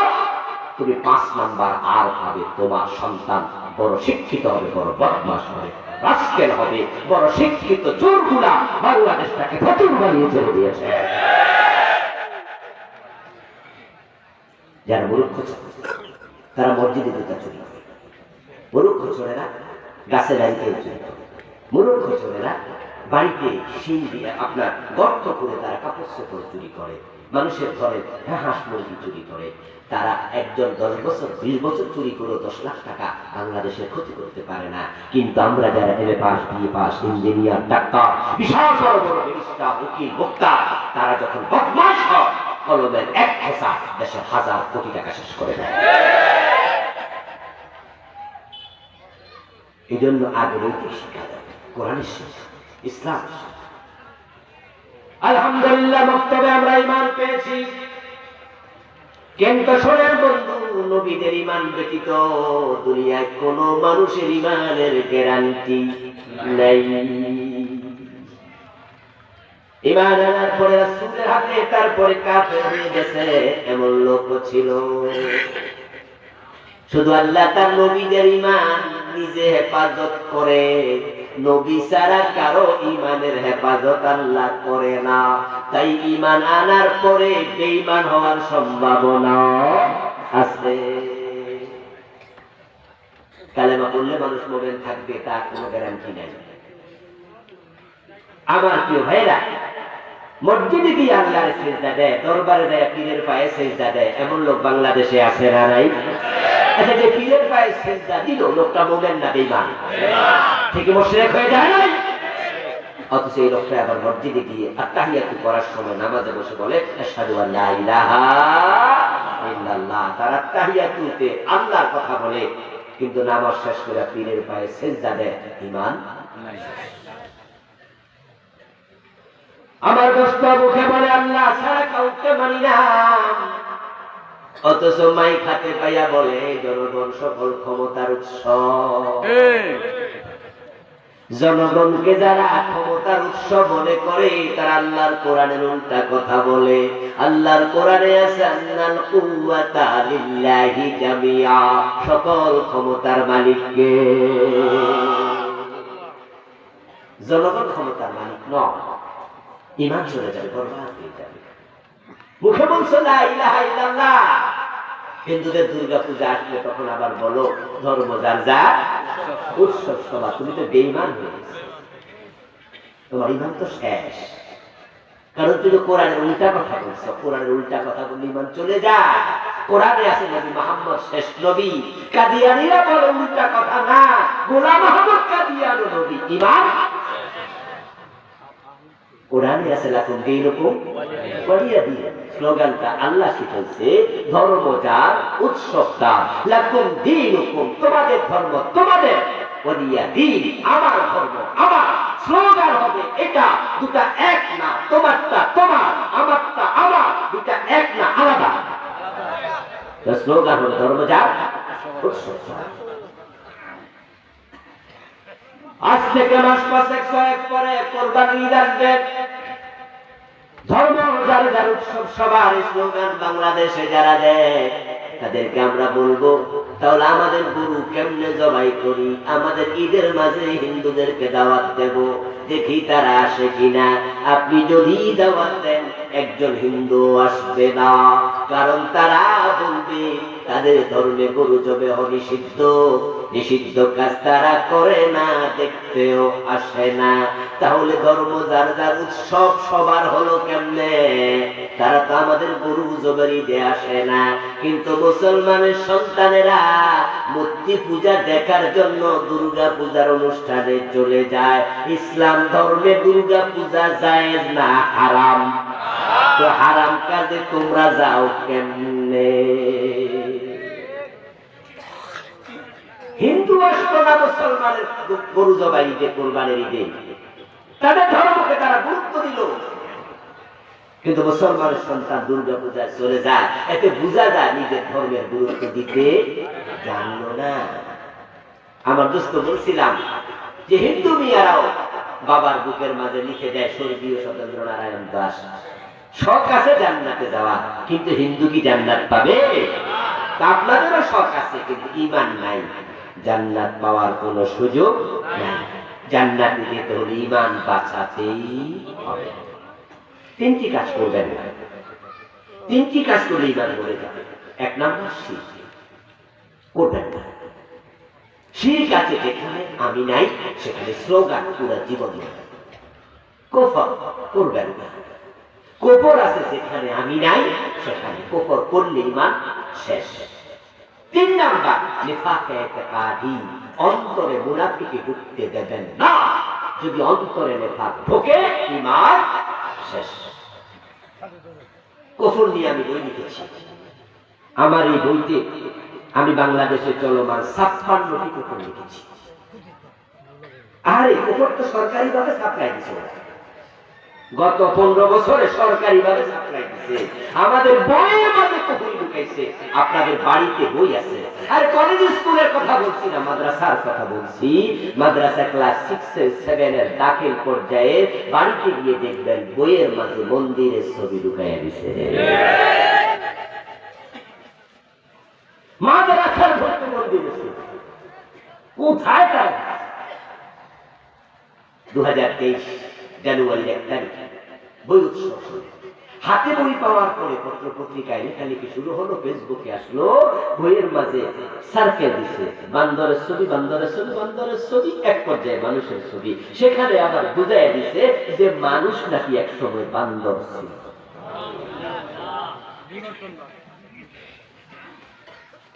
তুমি 5 নাম্বার আর পাবে। তোমার সন্তান বড় শিক্ষিত হবে, বড় বদমাশ হবে, রাস্কেল হবে। বড় শিক্ষিত চোরগুলা বাংলাদেশটাকে ফতুর বানিয়ে ছেড়ে দিয়েছে। যারা মূর্খ তারা মসজিদে জুতা চুরি করে, মূর্খ চোরেরা গাছে লাইতে চুরি করে, মূর্খ চোরেরা বাড়িতে শিং দিয়ে আপনার গর্ত করে তারা কাপড় চোপড় চুরি করে, মানুষের ঘরে হাঁস মুরগি চুরি করে। তারা একজন 10 বছর 20 বছর চুরি করে 10 লাখ টাকা বাংলাদেশের ক্ষতি করতে পারে না। কিন্তু আমরা যারা MA pass, BA pass, engineer, ডাক্তার, বিশাল বড় বড় ব্যারিস্টার, উকিল, বক্তা, তারা যখন বদমাশ হয়, কলমের এক হেসা দেশের 1000 কোটি টাকা শেষ করে দেয়। এই জন্য আগে নৈতিক শিক্ষা দেয়, কোরআনের শিক্ষা, ইসলাম। আলহামদুলিল্লাহ, বক্তব্যে আমরা ঈমান পেয়েছি, কিন্তু শোনেন বন্ধু, নবীদের ঈমান ব্যতীত দুনিয়ায় কোন মানুষের ঈমানের গ্যারান্টি নাই। ঈমান আনার পরে রাসূলের হাতে তারপরে কাফের হয়ে গেছে এমন লোক ছিল। শুধু আল্লাহ তার নবীদের ঈমান নিজে হেফাজত করে, নবী ছাড়া কারো ঈমানের হেফাজত আল্লাহ করে না। তাই ঈমান আনার পরে বেঈমান হওয়ার সম্ভাবনা আছে। কালেমা পড়লে মানুষ মুমিন থাকবে তার কোনো গ্যারান্টি নাই। আমার প্রিয় ভাইরা, মসজিদে গিয়ে আল্লাহর সিজদা দেয়, দরবারে দেয়, পীরের পায়ে সিজদা দেয়, এমন লোক বাংলাদেশে আছে না নাই? আচ্ছা, যে পীরের পায়ে সেজদা দিল লোকটা মুমিন না বেঈমান? ঠিক মুশরিক হয়ে যায় না? অথচ এই লোকটা আবার মসজিদে গিয়ে আত্তাহিয়াতু করার সময় নামাজে বসে বলে আশহাদু আল্লা ইলাহা ইল্লাল্লাহ। তার আত্তাহিয়াতুতে আল্লাহর কথা বলে, কিন্তু নামাজ শেষ করে পীরের পায়ে সেজদা দেয়, ঈমান নাই। আমার দোস্ত মুখে বলে আল্লাহ ছাড়া কাউকে মানি না, অথচ মাই খাতে পাইয়া বলে জনগণ সকল ক্ষমতার উৎস। জনগণকে যারা ক্ষমতার উৎস মনে করে তারা আল্লাহর কোরআনের উল্টা কথা বলে। আল্লাহর কোরআনে আছে আন্নাল কুওয়াতা লিল্লাহি জামিআ, সকল ক্ষমতার মালিককে। জনগণ ক্ষমতার মালিক নয়, ঈমান চলে যাবে, বরবাদ হয়ে যাবে। মুখে বলছো লা ইলাহা ইল্লাল্লাহ, হিন্দুদের দুর্গা পূজা আসলে তখন আবার বলো ধর্ম যার যার উৎসব সভা। তুমি তো বেঈমান হয়ে গেছো, তোমার ঈমান তো শেষ। কারণ তুমি কোরআনের উল্টা কথা বলছো, কোরআনের উল্টা কথা বললে ঈমান চলে যায়। কোরআনে আছে নবী মুহাম্মদ শেষ নবী, কাদিয়ানীরা বলে উল্টা কথা না, গোলাম আহমদ কাদিয়ানী নবী, ঈমান। কোরআনে আছে লাকুম দীনুকুম ওয়ালিয়া দীন, স্লোগানটা আল্লাহ শিখাইছে ধর্ম যার উৎসব তার, লাকুম দীনুকুম তোমাদের ধর্ম তোমাদের, ওয়ালিয়া দীন আমার ধর্ম আমার। স্লোগান হবে এটা, দুটা এক না, তোমারটা তোমার আমারটা আমার, দুটা এক না, আলাদা। স্লোগান হলো ধর্ম যার উৎসব তার। আজ থেকে মাস 5-6 পরে কোরবানি ঈদ আসবে। ধর্ম যার যার উৎসব সবার স্লোগান বাংলাদেশে যারা দেয় তাদেরকে আমরা বলবো তাহলে আমাদের গরু কেমনে জবাই করি, আমাদের ঈদের মাঝে হিন্দুদেরকে দাওয়াত দেব, দেখি তারা আসে কিনা। আপনি যদি দাওয়াত দেন একজন হিন্দু আসবে না, কারণ তারা বলবে তাদের ধর্মে গরু জবাই নিষিদ্ধ, নিষিদ্ধ কাজ তারা করে না, দেখতেও আসে না। তাহলে ধর্ম যার যার উৎসব সবার হলো কেমনে? তারা তো আমাদের গরু জবাই দিয়ে আসে না, কিন্তু মুসলমানের সন্তানেরা মূর্তি পূজা দেখার জন্য দুর্গা পূজার অনুষ্ঠানে চলে যায়। ইসলাম ধর্মে দুর্গা পূজা জায়েজ না হারাম? তো হারাম কাজে তোমরা যাও কেমনে? হিন্দু আসতো না মুসলমানের গরু জবাই ঈদে, কোরবানির ঈদে, তাদের ধর্মকে তারা গুরুত্ব দিল, কিন্তু মুসলমানের সন্তান দুর্গা পূজায় চলে যায়। এতে বোঝা যায় নিজের ধর্মের গুরুত্ব দিতে জানলো না। আমার দোস্ত বলছিলাম যে হিন্দু মেয়েরাও বাবার বুকের মাঝে লিখে দেয় স্বর্গীয় সত্যেন্দ্র নারায়ণ দাস, শখ আছে জান্নাতে যাওয়া, কিন্তু হিন্দু কি জান্নাত পাবে? আপনাদেরও শখ আছে, কিন্তু ঈমান নাই, জান্নাত পাওয়ার কোন সুযোগ নাই। জান্নাত নিতে হলে ঈমান বাঁচাতেই হবে। 3টি কাজ করবেন না, 3টি কাজ করলে ঈমান মরে যাবে। 1 নাম্বার শিরক করবেন না। শিরক আছে যেখানে আমি নাই সেখানে স্লোগান পুরো জীবন। কুফর করবেন না। কুফর আছে যেখানে আমি নাই সেখানে কুফর করলে ঈমান শেষ। 3 নাম্বার নিফাকে ইতিকাদি, অন্তরে মুনাফিকি ঢুকতে দেবেন না। যদি অন্তরে নিফাক ঢোকে ঈমান শেষ। কুফর নিয়ে আমি বই লিখেছি। আমার এই বইতে আমি বাংলাদেশে চলমান 56টি কুফর লিখেছি। আর এই কুফর তো সরকারি ভাবে সাপ্লাই দিচ্ছে, গত 15 বছরে সরকারি ভাবে সাপ্লাই দিচ্ছে। আমাদের বইয়ের মাঝে কুফর ঢুকাইছে। আপনাদের বাড়িতে বই আছে। আর কলেজ স্কুলের কথা বলছি না, মাদ্রাসার কথা বলছি। মাদ্রাসা ক্লাস 6-7 এর দাখিল পর্যায়ে বাড়িতে গিয়ে দেখবেন বইয়ের মাঝে মন্দিরের ছবি ঢুকাইয়া দিছে। মাদ্রাসার ভর্তি মন্দিরের ছবি কোথায়? 2023 জানুয়ারি 1 তারিখ বই উৎসব শুরু। হাতে বই পাওয়ার পরে পত্র পত্রিকায় লেখালেখি শুরু হলো, ফেসবুকে আসলো, বইয়ের মাঝে সার্কেল দিছে, বান্দরের ছবি, বান্দরের ছবি, বান্দরের ছবি, এক পর্যায়ে মানুষের ছবি। সেখানে আবার বুঝাইয়া দিছে যে মানুষ নাকি এক সময় বান্দর ছিল।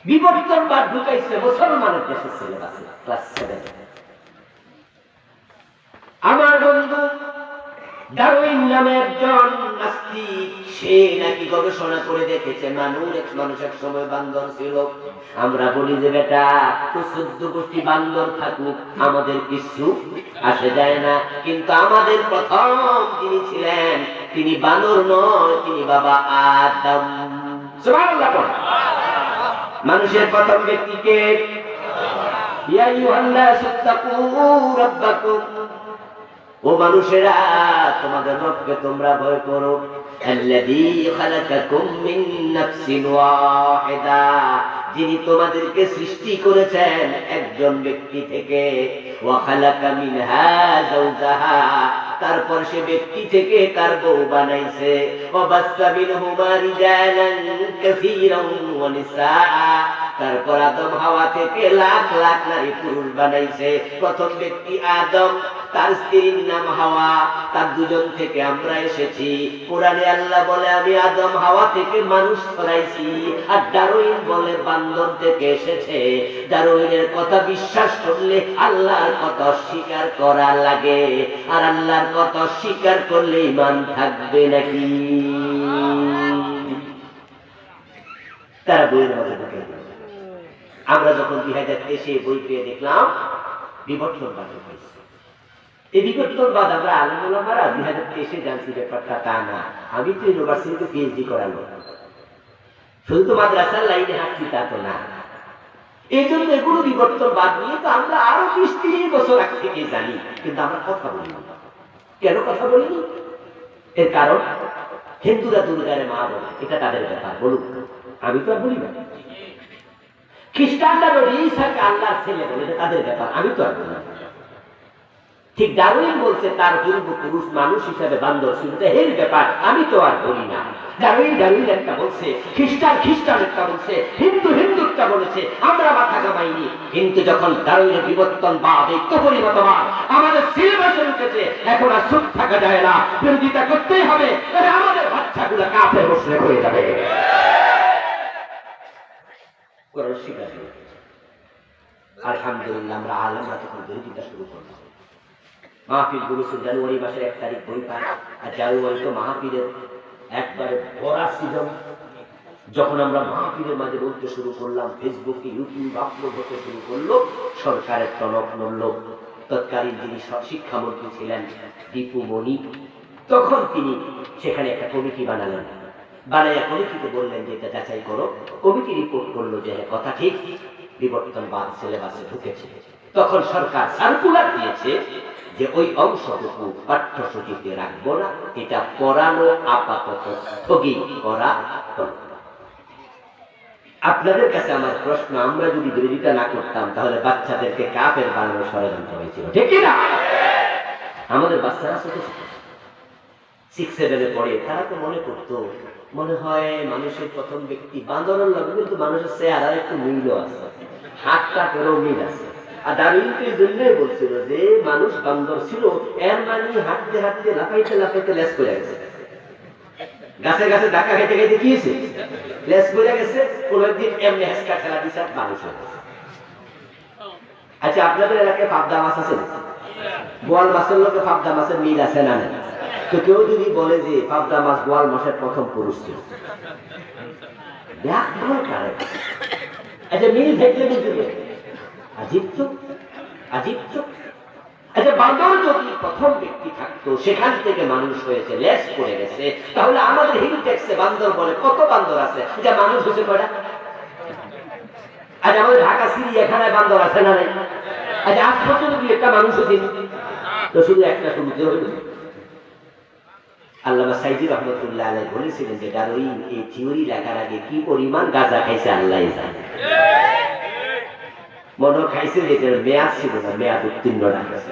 বিবর্তনবাদ ঢুকাইছে মুসলমানের দেশের সিলেবাসে ক্লাস 7। আমার বন্ধু ডারউইন নামে একজন নাস্তিক, সে নাকি গবেষণা করে দেখেছে মানুষ এক সময় বান্দর ছিল। আমরা বলি যে বেটা তো 14 গোষ্ঠী বান্দর থাকুক আমাদের কিছু আসে যায় না, কিন্তু আমাদের প্রথম যিনি ছিলেন তিনি বানর নয়, তিনি বাবা আদম। সুবহানাল্লাহ। মানুষের প্রথম ব্যক্তিকে ইয়া আইয়ুহান নাস ইত্তাকু রাব্বাকুম, ও মানুষেরা তোমাদের রবকে তোমরা ভয় করো। আল্লাযী খালাকাকুম মিন নাফসিন ওয়াহিদা, যিনি তোমাদেরকে সৃষ্টি করেছেন একজন ব্যক্তি থেকে। ওয়া খালাকা মিনহা যাওজাহা, তারপর সে ব্যক্তি থেকে তার বউ বানাইছে। ওয়া বাসসা মিনহুমা রিজালান কাসীরান ওয়া নিসা, তারপর আদম হাওয়া থেকে লাখ লাখ নারী পুরুষ বানাইছে। প্রথম ব্যক্তি আদম, তার স্ত্রীর নাম হাওয়া, তার দুজন থেকে আমরা এসেছি। কোরআনে আল্লাহ বলে আমি আদম হাওয়া থেকে মানুষ ছড়াইছি। আর ডারউইন বলে বান্দর থেকে এসেছে। ডারউইনের কথা বিশ্বাস করলে আল্লাহর কথা অস্বীকার করা লাগে, আর আল্লাহর কথা অস্বীকার করলে ঈমান থাকবে নাকি? তারা বইয়ের মধ্যে ঢুকে গেল। আমরা যখন 2023 বই পেয়ে দেখলাম বিবর্তনবাদ হয়েছে। এই বিবর্তনবাদ আমরা আলেম ওলামারা 2023 জানছি ব্যাপারটা তা না। আমি তো ইউনিভার্সিটিতে পিএইচডি করালো, শুধু তো মাদ্রাসার লাইনে হাঁটছি তা তো না। এই জন্য এগুলো বিবর্তনবাদ নিয়ে তো আমরা আরো 20-30 বছর আগ থেকে জানি, কিন্তু আমরা কথা বলি না। কেন কথা বলিনি? এর কারণ হিন্দুরা দুর্গারে মা বলে, এটা তাদের ব্যাপার, বলুক, আমি তো আর বলি না। খ্রিস্টানরা বলে ঈসাকে আল্লাহর ছেলে বলে, এটা তাদের ব্যাপার, আমি তো আর বলি না। ঠিক ডারউইন বলছে তার পূর্বপুরুষ মানুষ হিসাবে বান্দর ছিল, এর ব্যাপার আমি তো আর বলি না। ডারউইন একটা বলছে, খ্রিস্টান একটা বলছে, হিন্দুটা বলেছে, আমরা মাথা ঘামাইনি। কিন্তু যখন ডারউইনের বিবর্তনবাদ, ঐক্যপরিণতবাদ আমাদের সিলেবাসে উঠেছে, এখন আর চুপ থাকা যায় না, বিরোধিতা করতেই হবে। আমাদের বাচ্চাগুলো কাফের মুশরিক হয়ে যাবে। আলহামদুলিল্লাহ আমরা আলেমরা তখন বিরোধিতা শুরু করলাম। মাহফিল গুরুসুল জানুয়ারি মাসের 1 তারিখ বই পায়, আর জানুয়ারি তো মাহফিলের একবারে ভরা সিজন। যখন আমরা মাহফিলের মাঝে বলতে শুরু করলাম, ফেসবুকে ইউটিউব আপলোড হতে শুরু করলো, সরকারের টনক নড়ল। তৎকালীন যিনি শিক্ষামন্ত্রী ছিলেন দীপু মনি, তখন তিনি সেখানে একটা কমিটি বানালেন। বানাইয়া কমিটিতে বললেন যে এটা যাচাই করো। কমিটি রিপোর্ট করলো যে কথা ঠিক, বিবর্তনবাদ সিলেবাসে ঢুকেছে। তখন সরকার সার্কুলার দিয়েছে যে ওই অংশটুকু পাঠ্যসূচিতে রাখবো না, এটা পড়ানো আপাতত স্থগিত করা হলো। আপনাদের কাছে আমার প্রশ্ন, আমরা যদি বিরোধিতা না করতাম তাহলে বাচ্চাদেরকে কাফের বানানোর ষড়যন্ত্র হয়েছিল, ঠিক না? আমাদের বাচ্চারা ছোট ছোট 6-7 পড়ে, তারা তো মনে করতো, মনে হয় মানুষের প্রথম ব্যক্তি বান্দরের লগে কিন্তু মানুষের চেহারা একটু মিল আছে, হাতটা পেরো মিল আছে। আর ডারউইন তো এই জন্যই বলছিল যে মানুষ বান্দর ছিল, এর মানে হাঁটতে হাঁটতে লাফাইতে লাফাইতে লেস করে গেছে, গাছে গাছে ধাক্কা খেতে খেতে কি হয়েছে, লেস করে গেছে। কোন একদিন এমনি হেসকা খেলা দিছে, মানুষ হয়ে গেছে। আচ্ছা, আপনাদের এলাকায় পাবদা মাছ আছে? বোয়াল মাছের লোকে পাবদা মাছের মিল আছে না? তো কেউ যদি বলে যে পাবদা মাছ বোয়াল মাছের প্রথম পুরুষ ছিল, আচ্ছা মিল থাকলে কিন্তু আজীব তো। আচ্ছা, বান্দর যদি প্রথম ব্যক্তি থাকতো, সেখান থেকে মানুষ হয়েছে, লেস করে গেছে, তাহলে আমাদের হিলটেক্সে বান্দর বলে কত বান্দর আছে, যা মানুষ হয়েছে কয়টা? আচ্ছা, আমাদের ঢাকা চিড়িয়াখানায় বান্দর আছে না নাই? আচ্ছা, আজ পর্যন্ত কি একটা মানুষ হয়েছে? তো শুধু একটা শুরুতে হইল। আল্লামা সাইদি রহমতুল্লাহ আলাইহি বলেছিলেন যে ডারউইন এই থিওরি লেখার আগে কি পরিমাণ গাঁজা খাইছে আল্লাহই জানে। মনে খাইছে যে মেয়াদ ছিল না, মেয়াদ উত্তীর্ণ রাখছে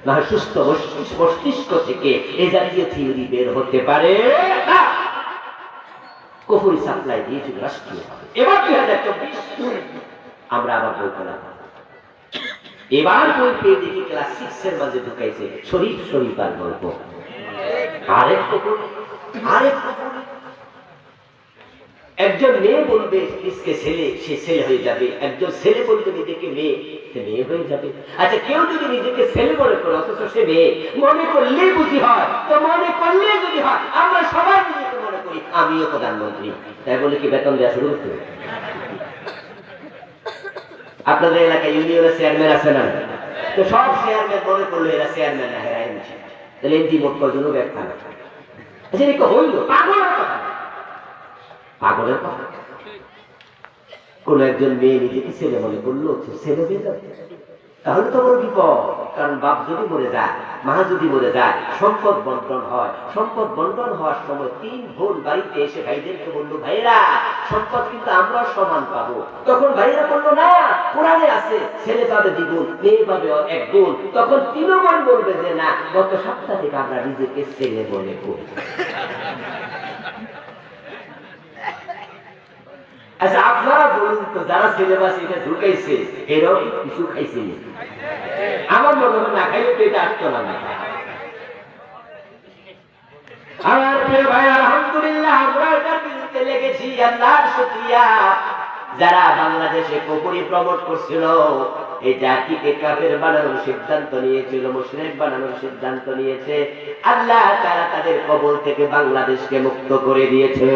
না, সুস্থ মস্তিষ্ক থেকে এই জাতীয় থিওরি বের হতে পারে না। কুফরি সাপ্লাই দিয়েছিল রাষ্ট্রীয়। এবার 2024 আমরা আবার বই পেলাম। এবার বই পেয়ে দেখি ক্লাস 6 মাঝে ঢুকাইছে শরীফ আর গল্প। আরেক একজন মেয়ে বলবে নিজকে ছেলে, সে ছেলে হয়ে যাবে। একজন ছেলে বলবে নিজেকে মেয়ে, সে মেয়ে হয়ে যাবে। আচ্ছা, কেউ যদি নিজেকে ছেলে মনে করে অথচ সে মেয়ে, মনে করলে বুঝি হয়? তো মনে করলে যদি হয়, আমরা সবাই নিজেকে মনে করি আমিও প্রধানমন্ত্রী, তাই বলে কি বেতন দেওয়া শুরু করতে হবে? আপনাদের এলাকায় ইউনিয়নের চেয়ারম্যান আছে না? তো সব চেয়ারম্যান মনে করলো এরা চেয়ারম্যান না, এরা এমপি। তাহলে এমপি মোট কয়জনও ব্যাখ্যা না। আচ্ছা, এটা হইল পাগলের কথা, পাগলের কথা। কোন একজন মেয়ে নিজেকে ছেলে মনে করলো, ছেলে হয়ে যাবে, তাহলে তো বড় বিপদ। কারণ বাপ যদি মরে যায়, মা যদি মরে যায়, সম্পদ বন্টন হয়। সম্পদ বন্টন হওয়ার সময় 3 বোন বাড়িতে এসে ভাইদেরকে বললো, ভাইরা সম্পদ কিন্তু আমরা সমান পাবো। তখন ভাইরা বললো, না, কোরআনে আছে ছেলে পাবে 2 গুণ, মেয়ে পাবে 1 গুণ। তখন 3 বোন বলবে যে না, গত সপ্তাহ থেকে আমরা নিজেকে ছেলে মনে করি। আচ্ছা, আপনারা বলুন তো, যারা সিলেবাস এটা ঢুকাইছে এরাও কিছু খাইছে? আমার মনে হয় না খাইলে তো এটা আসতো না। আমার প্রিয় ভাই, আলহামদুলিল্লাহ আমরা এটার বিরুদ্ধে লেগেছি। আল্লাহর শুকরিয়া, যারা বাংলাদেশে কুফরি প্রমোট করছিল, এই জাতিকে কাফের বানানোর সিদ্ধান্ত নিয়েছিল, মুশরিক বানানোর সিদ্ধান্ত নিয়েছে, আল্লাহ তাআলা তাদের কবল থেকে বাংলাদেশকে মুক্ত করে দিয়েছে।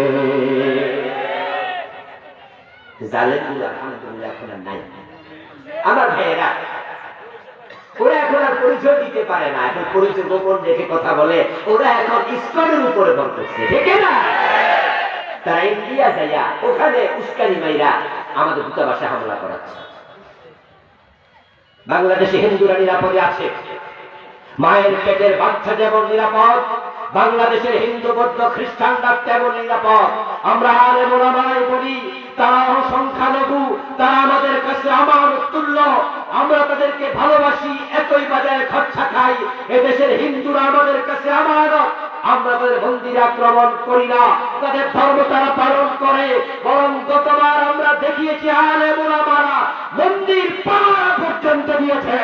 জালেমগুলো আলহামদুলিল্লাহ এখন আর নাই। আমার ভাইয়েরা, ওরা এখন আর পরিচয় দিতে পারে না, এখন পরিচয় গোপন রেখে কথা বলে। ওরা এখন ইসলামের উপরে ভর করছে, ঠিক না? তারা ইন্ডিয়া যাইয়া ওখানে উস্কানি মাইরা আমাদের দূতাবাসে হামলা করাচ্ছে। বাংলাদেশে হিন্দুরা নিরাপদে আছে, মায়ের পেটের বাচ্চা যেমন নিরাপদ, বাংলাদেশের হিন্দু বৌদ্ধ খ্রিস্টানরা তেমন নিরাপদ। আমরা আলেম ওলামায় বলি, তারা সংখ্যালঘু, তারা আমাদের কাছে আমানত তুল্য। আমরা তাদেরকে ভালোবাসি, একই বাজারে খরচা খাই। এদেশের হিন্দুরা আমাদের কাছে আমানত। আমরা তাদের মন্দিরে আক্রমণ করি না, তাদের ধর্ম তারা পালন করে। বরং গতবার আমরা দেখিয়েছি আলেম ওলামারা মন্দির পাড়া পর্যন্ত দিয়েছে।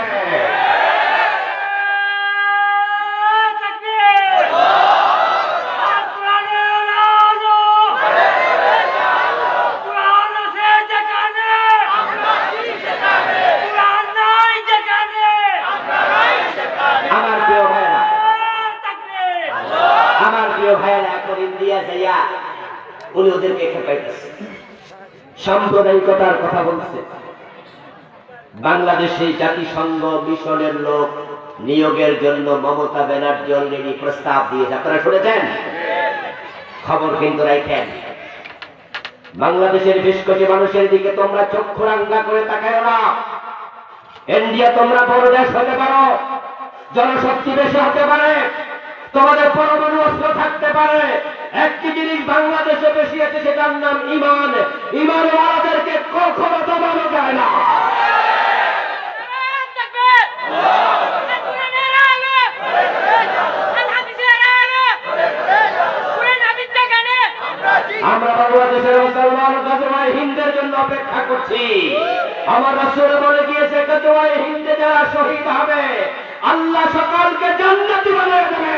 উনি ওদেরকে খেপাইতেছে, সাম্প্রদায়িকতার কথা বলছে। বাংলাদেশে জাতিসংঘ মিশনের লোক নিয়োগের জন্য মমতা ব্যানার্জি অলরেডি প্রস্তাব দিয়েছে, আপনারা শুনেছেন? খবর কিন্তু রাখেন। বাংলাদেশের 20 কোটি মানুষের দিকে তোমরা চক্ষু রাঙ্গা করে তাকায় না। ইন্ডিয়া তোমরা বড় দেশ হতে পারো, জনশক্তি বেশি হতে পারে, তোমাদের পরমাণু অস্ত্র থাকতে পারে, একটি জিনিস বাংলাদেশে বেশি আছে, সেটার নাম ঈমান। ঈমানওয়ালাদেরকে কখনো দমানো যায় না। আমরা বাংলাদেশের মুসলমান গজওয়ায়ে হিন্দের জন্য অপেক্ষা করছি। আমার রাসূল বলে গিয়েছে, গজওয়ায়ে হিন্দে যারা শহীদ হবে আল্লাহ সকলকে জান্নাতি বানিয়ে দেবে।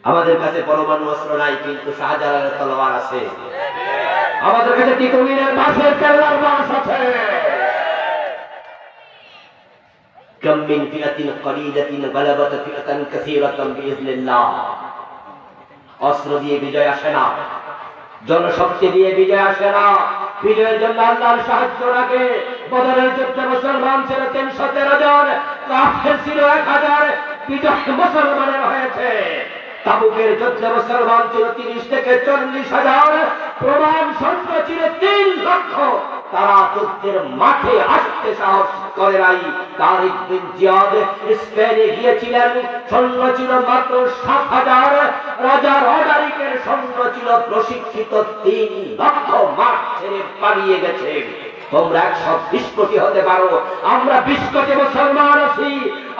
আমাদের কাছে পরমাণু অস্ত্র নাই, কিন্তু শাহজালালের তলোয়ার আছে। আমাদের কাছে তিতুমিরের বাঁশের কেল্লার বাঁশ আছে। কাম মিন ফিআতিন কলিলাতিন গালাবাত ফিআতান কাসীরাতান বিইজনিল্লাহ। অস্ত্র দিয়ে বিজয় আসে না, জনশক্তি দিয়ে বিজয় আসে না। বিজয়ের জন্য আল্লাহর সাহায্য লাগে। বদরের যুদ্ধে মুসলমান ছিল 313 জন, কাফের ছিল 1000। বিজয় মুসলমানের হয়েছে। তাবুকের যুদ্ধে মুসলমান ছিল 30 থেকে 40,000, প্রমাণ সৈন্য ছিল 3 লক্ষ। তারা যুদ্ধের মাঠে আসতে সাহস করে নাই। তারিক বিন জিয়াদ স্পেনে গিয়েছিলেন, সৈন্য ছিল মাত্র 7,000। রাজা রডারিকের সৈন্য ছিল প্রশিক্ষিত 3 লক্ষ। মাঠ ছেড়ে পালিয়ে গেছে। তোমরা 120 কোটি হতে পারো, আমরা 20 কোটি মুসলমান আছি।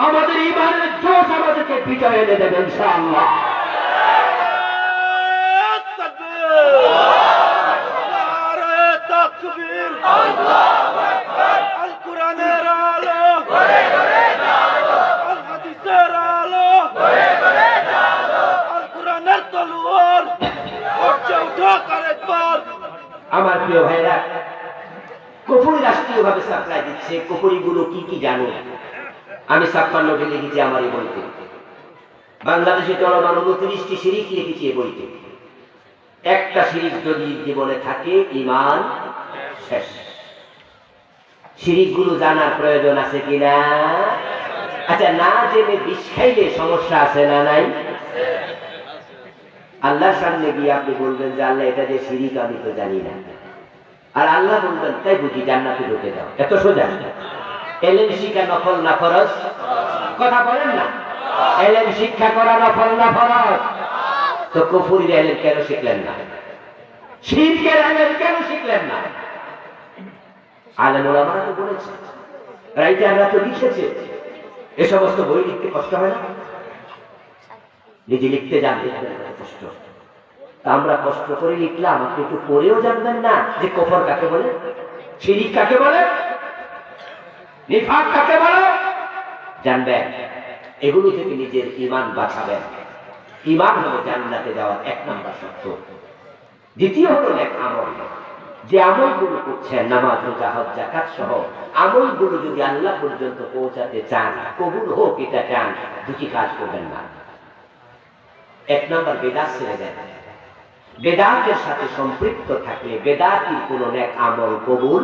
আমাদের ঈমানের জোশ আমাদেরকে বিজয় এনে দেবে ইনশাআল্লাহ। তাকবীর, আল্লাহু আকবার। আল কোরআনের আলো ঘরে ঘরে জ্বালো, আল হাদিসের আলো ঘরে ঘরে জ্বালো, আল কোরআনের তলোয়ার প্রিয় ভাইরা, কুফরি রাষ্ট্রীয়ভাবে সাপ্লাই দিচ্ছে। কুফরিগুলো কি কি জানো? আমি 56টি লিখেছি আমার এই বইতে। বাংলাদেশে চলমান 29টি শিরিক লিখেছি এই বইতে। একটা শিরিক যদি জীবনে থাকে, ঈমান শেষ। শিরিকগুলো জানার প্রয়োজন আছে কিনা? আচ্ছা, না জেনে বিষ খাইলে সমস্যা আছে না নাই? আল্লাহর সামনে গিয়ে আপনি বলবেন যে আল্লাহ এটা যে শিরিক আমি তো জানি না, আর আল্লাহ বলবেন তাই বুঝি জান্নাতে ঢুকে যাও। এত সোজা? এলেম শিক্ষা নফল না ফরজ? কথা বলেন না। এলেম শিক্ষা করা নফল না ফরজ? তো কুফরির এলেম কেন শিখলেন না? শিরকের এলেম কেন শিখলেন না? আলেম ওলামারা তো বলেছে, রাইটাররা তো লিখেছে। এ সমস্ত বই লিখতে কষ্ট হয় না? নিজে লিখতে জানতে কষ্ট, আমরা কষ্ট করে লিখলাম, আপনি একটু পড়েও জানবেন না যে কুফর কাকে বলে, শিরিক কাকে বলে, নিফাক কাকে বলে জানবেন। এগুলো থেকে নিজের ঈমান বাঁচাবেন। ঈমান হলো জান্নাতে যাওয়ার 1 নম্বর শর্ত। দ্বিতীয় হলো নেক আমল। যে আমলগুলো করছেন, নামাজ, রোজা, হজ, যাকাত সহ আমলগুলো যদি আল্লাহ পর্যন্ত পৌঁছাতে চান, কবুল হোক এটা চান, দুটি কাজ করবেন না। 1 নম্বর বেদাত ছেড়ে দেন। বেদাতের সাথে সম্পৃক্ত থাকলে বেদাতির কোন নেক আমল কবুল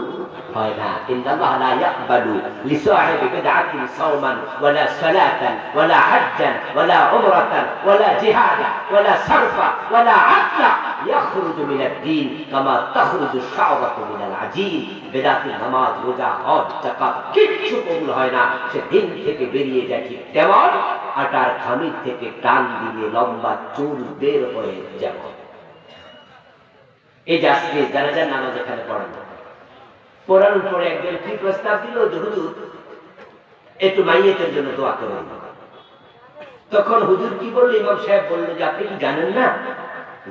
হয় না। ইন্নাল্লাহ লা ইয়াকবালু লিসাহিবি বিদআতিন সাওমান ওয়ালা সালাতান ওয়ালা হাজ্জান ওয়ালা উমরাতান ওয়ালা জিহাদা ওয়ালা সারফা ওয়ালা আদলা ইয়াখরুজু মিনাদ দ্বীন কামা তাখরুজু শাওরাতু মিনাল আজীন। বেদাতির নামাজ, রোজা, হজ, যাকাত কিচ্ছু কবুল হয় না। সে দিন থেকে বেরিয়ে যায় ঠিক তেমন আটার খামির থেকে টান দিয়ে লম্বা চুল বের হয়ে যেমন। এই যে আজকে জানাজার নামাজ এখানে পড়ানো, পড়ানোর পরে একজন কি প্রস্তাব দিল যে হুজুর একটু মাইয়েতের জন্য দোয়া করুন। তখন হুজুর কি বললো? ইমাম সাহেব বললো যে আপনি কি জানেন না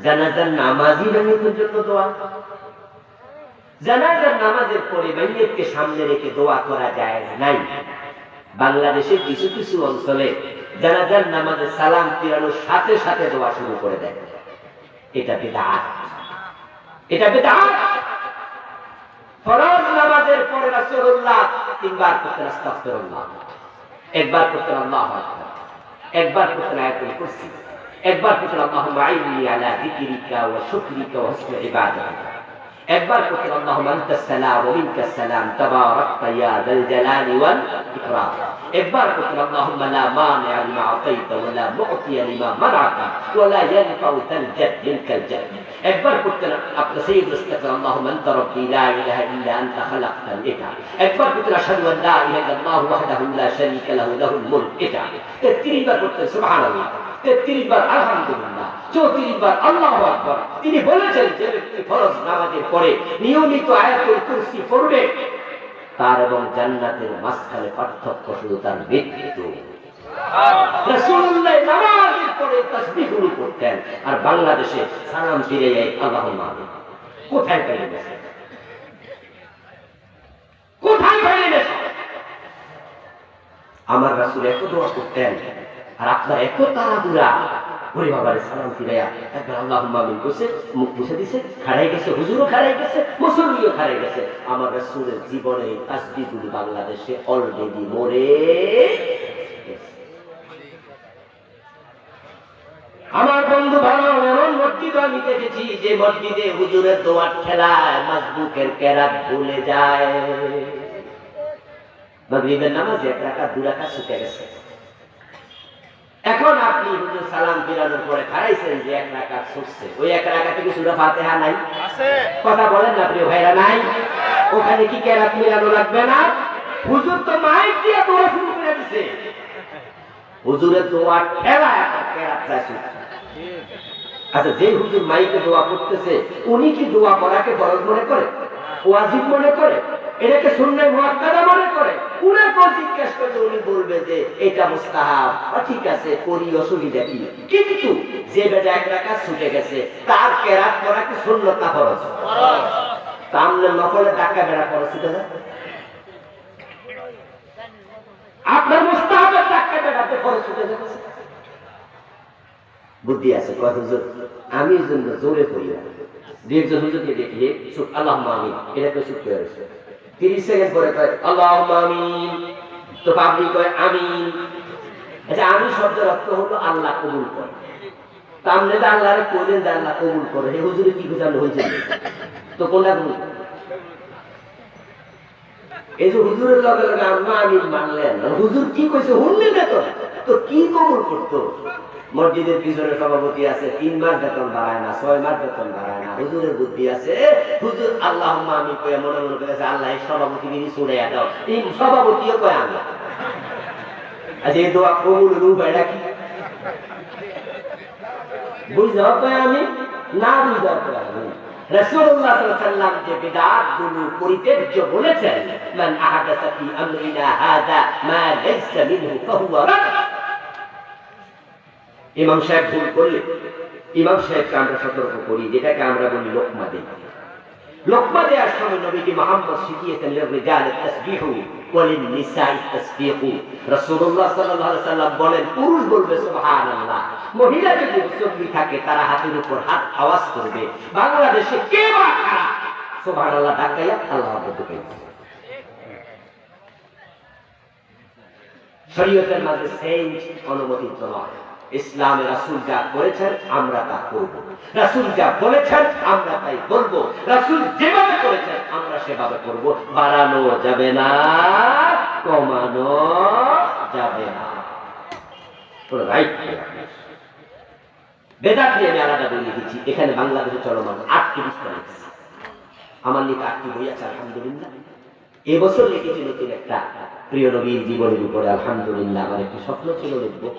জানাজার নামাজই মাইয়েতের জন্য দোয়া? জানাজার নামাজের পরে মাইয়েতকে সামনে রেখে দোয়া করা যায় নাই। বাংলাদেশের কিছু কিছু অঞ্চলে জানাজার নামাজে সালাম ফিরানোর সাথে সাথে দোয়া শুরু করে দেয়। এটা বিদআত। এটা বিদআত। ফরজ নামাজের পরে রাসূলুল্লাহ 3 বার করতেন আস্তাগফিরুল্লাহ, 1 বার করতেন আল্লাহু আকবার, 1 বার করতেন আয়াতুল কুরসি, 1 বার করতেন আল্লাহুম্মা আইন্নি আলা যিকরিকা ওয়া শুকরিকা ওয়া হুসনি ইবাদাতিকা, 1 বার করতেন আল্লাহুম্মা আনতাস সালাম ওয়া মিনকাস সালাম তাবারাকতা ইয়া যাল জালালি ওয়াল ইকরাম, 1 বার করতেন আল্লাহুম্মা লা মানি'a লিমা আতাইতা ওয়া লা মু'তিয়া লিমা মানা'তা ওয়া লা ইয়ানফা'ু যাল জাদ মিনকাল জাদ, 1 বার করতেন আপনি সাইয়্যিদুল ইস্তিগফার আল্লাহুম্মা আনতা রাব্বি লা ইলাহা ইল্লা আনতা খালাকতানি, এটা 1 বার করতেন আশহাদু আন লা ইলাহা ইল্লাল্লাহু ওয়াহদাহু লা শারীকা লাহু লাহুল মুলক, এটা 33 বার করতেন সুবহানাল্লাহ, 33 বার আলহামদুলিল্লাহ, 34 বার আল্লাহু আকবার। তিনি বলেছেন যে ব্যক্তি ফরজ নামাজের পরে নিয়মিত আয়াতুল কুরসি পড়বে, তার এবং জান্নাতের মাঝখানে পার্থক্য শুধু তার মৃত্যু। রাসূলুল্লাহ নামাজের পরে তাসবিহগুলো করতেন, আর বাংলাদেশে সালাম ফিরে যায় আল্লাহুম্মা আমিন। কোথায় পেলেন? কোথায় পেলেন? আমার রাসূল এত দোয়া করতেন, আর আপনার এত তাড়াহুড়া। ওরে বাবারে সালাম ফিরাইয়া একবার আল্লাহুম্মা আমিন কইছে, মুখ মুছে দিছে, খাড়াই গেছে, হুজুরও খাড়াই গেছে, মুসল্লিও খাড়াই গেছে। আমার রাসূলের জীবনে তাসবিহগুলো বাংলাদেশে অলরেডি মরে গেছে। আমার বন্ধু ভালো, এমন মসজিদ আমি দেখেছি যে মসজিদে হুজুরের দোয়ার ঠেলায় মাসবুকের কেরাত ভুলে যায়। মাগরিবের নামাজে 1 রাকাত 2 রাকাত ছুটে গেছে। এখন আপনি হুজুর সালাম ফিরানোর পরে খাড়াইছেন যে 1 রাকাত ছুটছে, ওই 1 রাকাতে কি সূরা ফাতিহা নাই? আছে। কথা বলেন না প্রিয় ভাইরা, নাই? ওখানে কি কেরাত মিলানো লাগবে না? হুজুর তো মাইক দিয়ে দোয়া শুরু করে দিছে, হুজুরের দোয়া ঠেলা এখন কেরাত চাইছে। আচ্ছা, যে হুজুর মাইকে দোয়া করতেছে উনি কি দোয়া করাকে ফরজ মনে করে, ওয়াজিব মনে করে, এটাকে সুন্নাহ মুআক্কাদা মনে করে? উনাকে জিজ্ঞেস করলে উনি বলবে যে এটা মুস্তাহাব, ঠিক আছে করি, অসুবিধা কি? কিন্তু যে বেটা 1 রাকাত ছুটে গেছে তার কেরাত করা কি সুন্নাত না ফরজ? ফরজ। তাহলে নফলে টাকা বেড়া ফরজ ছুটে যায়। আপনার মুস্তাহাবের টাকা বেড়াতে ফরজ ছুটে যাচ্ছে। বুদ্ধি আছে, কয় হুজুর আমি জন্য জোরে পড়ি না, দুই একজন হুজুরকে দেখিয়ে চুপ আল্লাহুম্মা আমিন এটা কই চুপ করে রয়েছে। 30 সেকেন্ড পরে কয় আল্লাহুম্মা আমিন, তো পাবলিক কয় আমিন। আচ্ছা আমি শব্দের অর্থ হলো আল্লাহ কবুল করে, তা আপনি যে আল্লাহরে কইলেন যে আল্লাহ কবুল করে, এই হুজুরে কি বুঝানো হয়েছে? তো কোনটা কবুল? এই যে হুজুরের লগে লগে আম্মা আমিন মানলেন, হুজুর কি কইছে শুনলেন না তো, তো কি কবুল করতো? মসজিদের পিছনে সভাপতি আছে, 3 মাস বেতন বাড়ায় না, 6 মাস বেতন বাড়ায় না, হুজুরের বুদ্ধি আছে, হুজুর আল্লাহুম্মা আমিন কইয়া মনে মনে কইছে আল্লাহ এই সভাপতিগিরি ছুড়াইয়া দাও, এই সভাপতিও কয় আমি। আজ এই দোয়া কবুল রূপ এটা কি বুঝাও কয় আমি, না বুঝাও কয় আমি। রাসূলুল্লাহ সাল্লাল্লাহু আলাইহি ওয়াসাল্লাম যে বিদআতগুলো পরিত্যাজ্য বলেছেন, মান আহাদাসা ফি আমরিনা হাযা মা লাইসা মিনহু ফাহুয়া রাদ। ইমাম সাহেব ভুল করলে ইমাম সাহেবকে আমরা সতর্ক করি, যেটাকে আমরা বলি লোকমা দেই। লোকমা দেওয়ার সময় নবীজি মুহাম্মদ শিখিয়েছেন লিররিজাল তাসবিহু ওয়া লিন-নিসাই তাসবিহু। রাসূলুল্লাহ সাল্লাল্লাহু আলাইহি ওয়াসাল্লাম বলেন পুরুষ বলবে সুবহানাল্লাহ, মহিলা যদি মুসল্লি থাকে তারা হাতের উপর হাত আওয়াজ করবে। বাংলাদেশে কে বা কারা সুবহানাল্লাহ ডাকাইয়া আল্লাহর পথে গেছে? শরীয়তের মাঝে চেঞ্জ অনুমোদিত নয়। ইসলামে রাসূল যা করেছেন আমরা তা করব, রাসূল যা বলেছেন আমরা তাই বলবো, রাসূল যেভাবে করেছেন আমরা সেভাবে করব। বাড়ানো যাবে না, কমানো যাবে না। রাইট বেদাত নিয়ে আমি আলাদা বই লিখেছি, এখানে বাংলাদেশে চলমান 8টি বিস্তারিত আমার লিখা 8টি বই আছে আলহামদুলিল্লাহ। এবছর লিখেছি নতুন একটা প্রিয় নবীর জীবনের উপরে আলহামদুলিল্লাহ। আমার একটি স্বপ্ন ছিল লিখবো,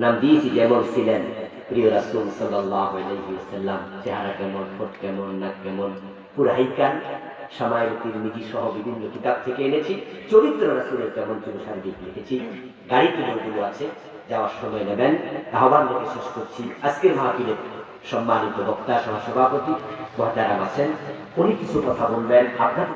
নাম দিয়েছি যেমন ছিলেন প্রিয় রাসূল সাল্লাল্লাহু আলাইহি ওয়াসাল্লাম, চেহারা কেমন, ঠোঁট কেমন, নাক কেমন, পুরা হাইকাল শামাইল তিরমিজি সহ বিভিন্ন কিতাব থেকে এনেছি। চরিত্র রাসূলের কেমন ছিল সার্বিক লিখেছি। গাড়িতে বইগুলো আছে, যাওয়ার সময় নেবেন। আহ্বান রেখে শেষ করছি। আজকের মাহফিলে সম্মানিত বক্তা সহ সভাপতি মহতারাম আছেন, উনি কিছু কথা বলবেন। আপনার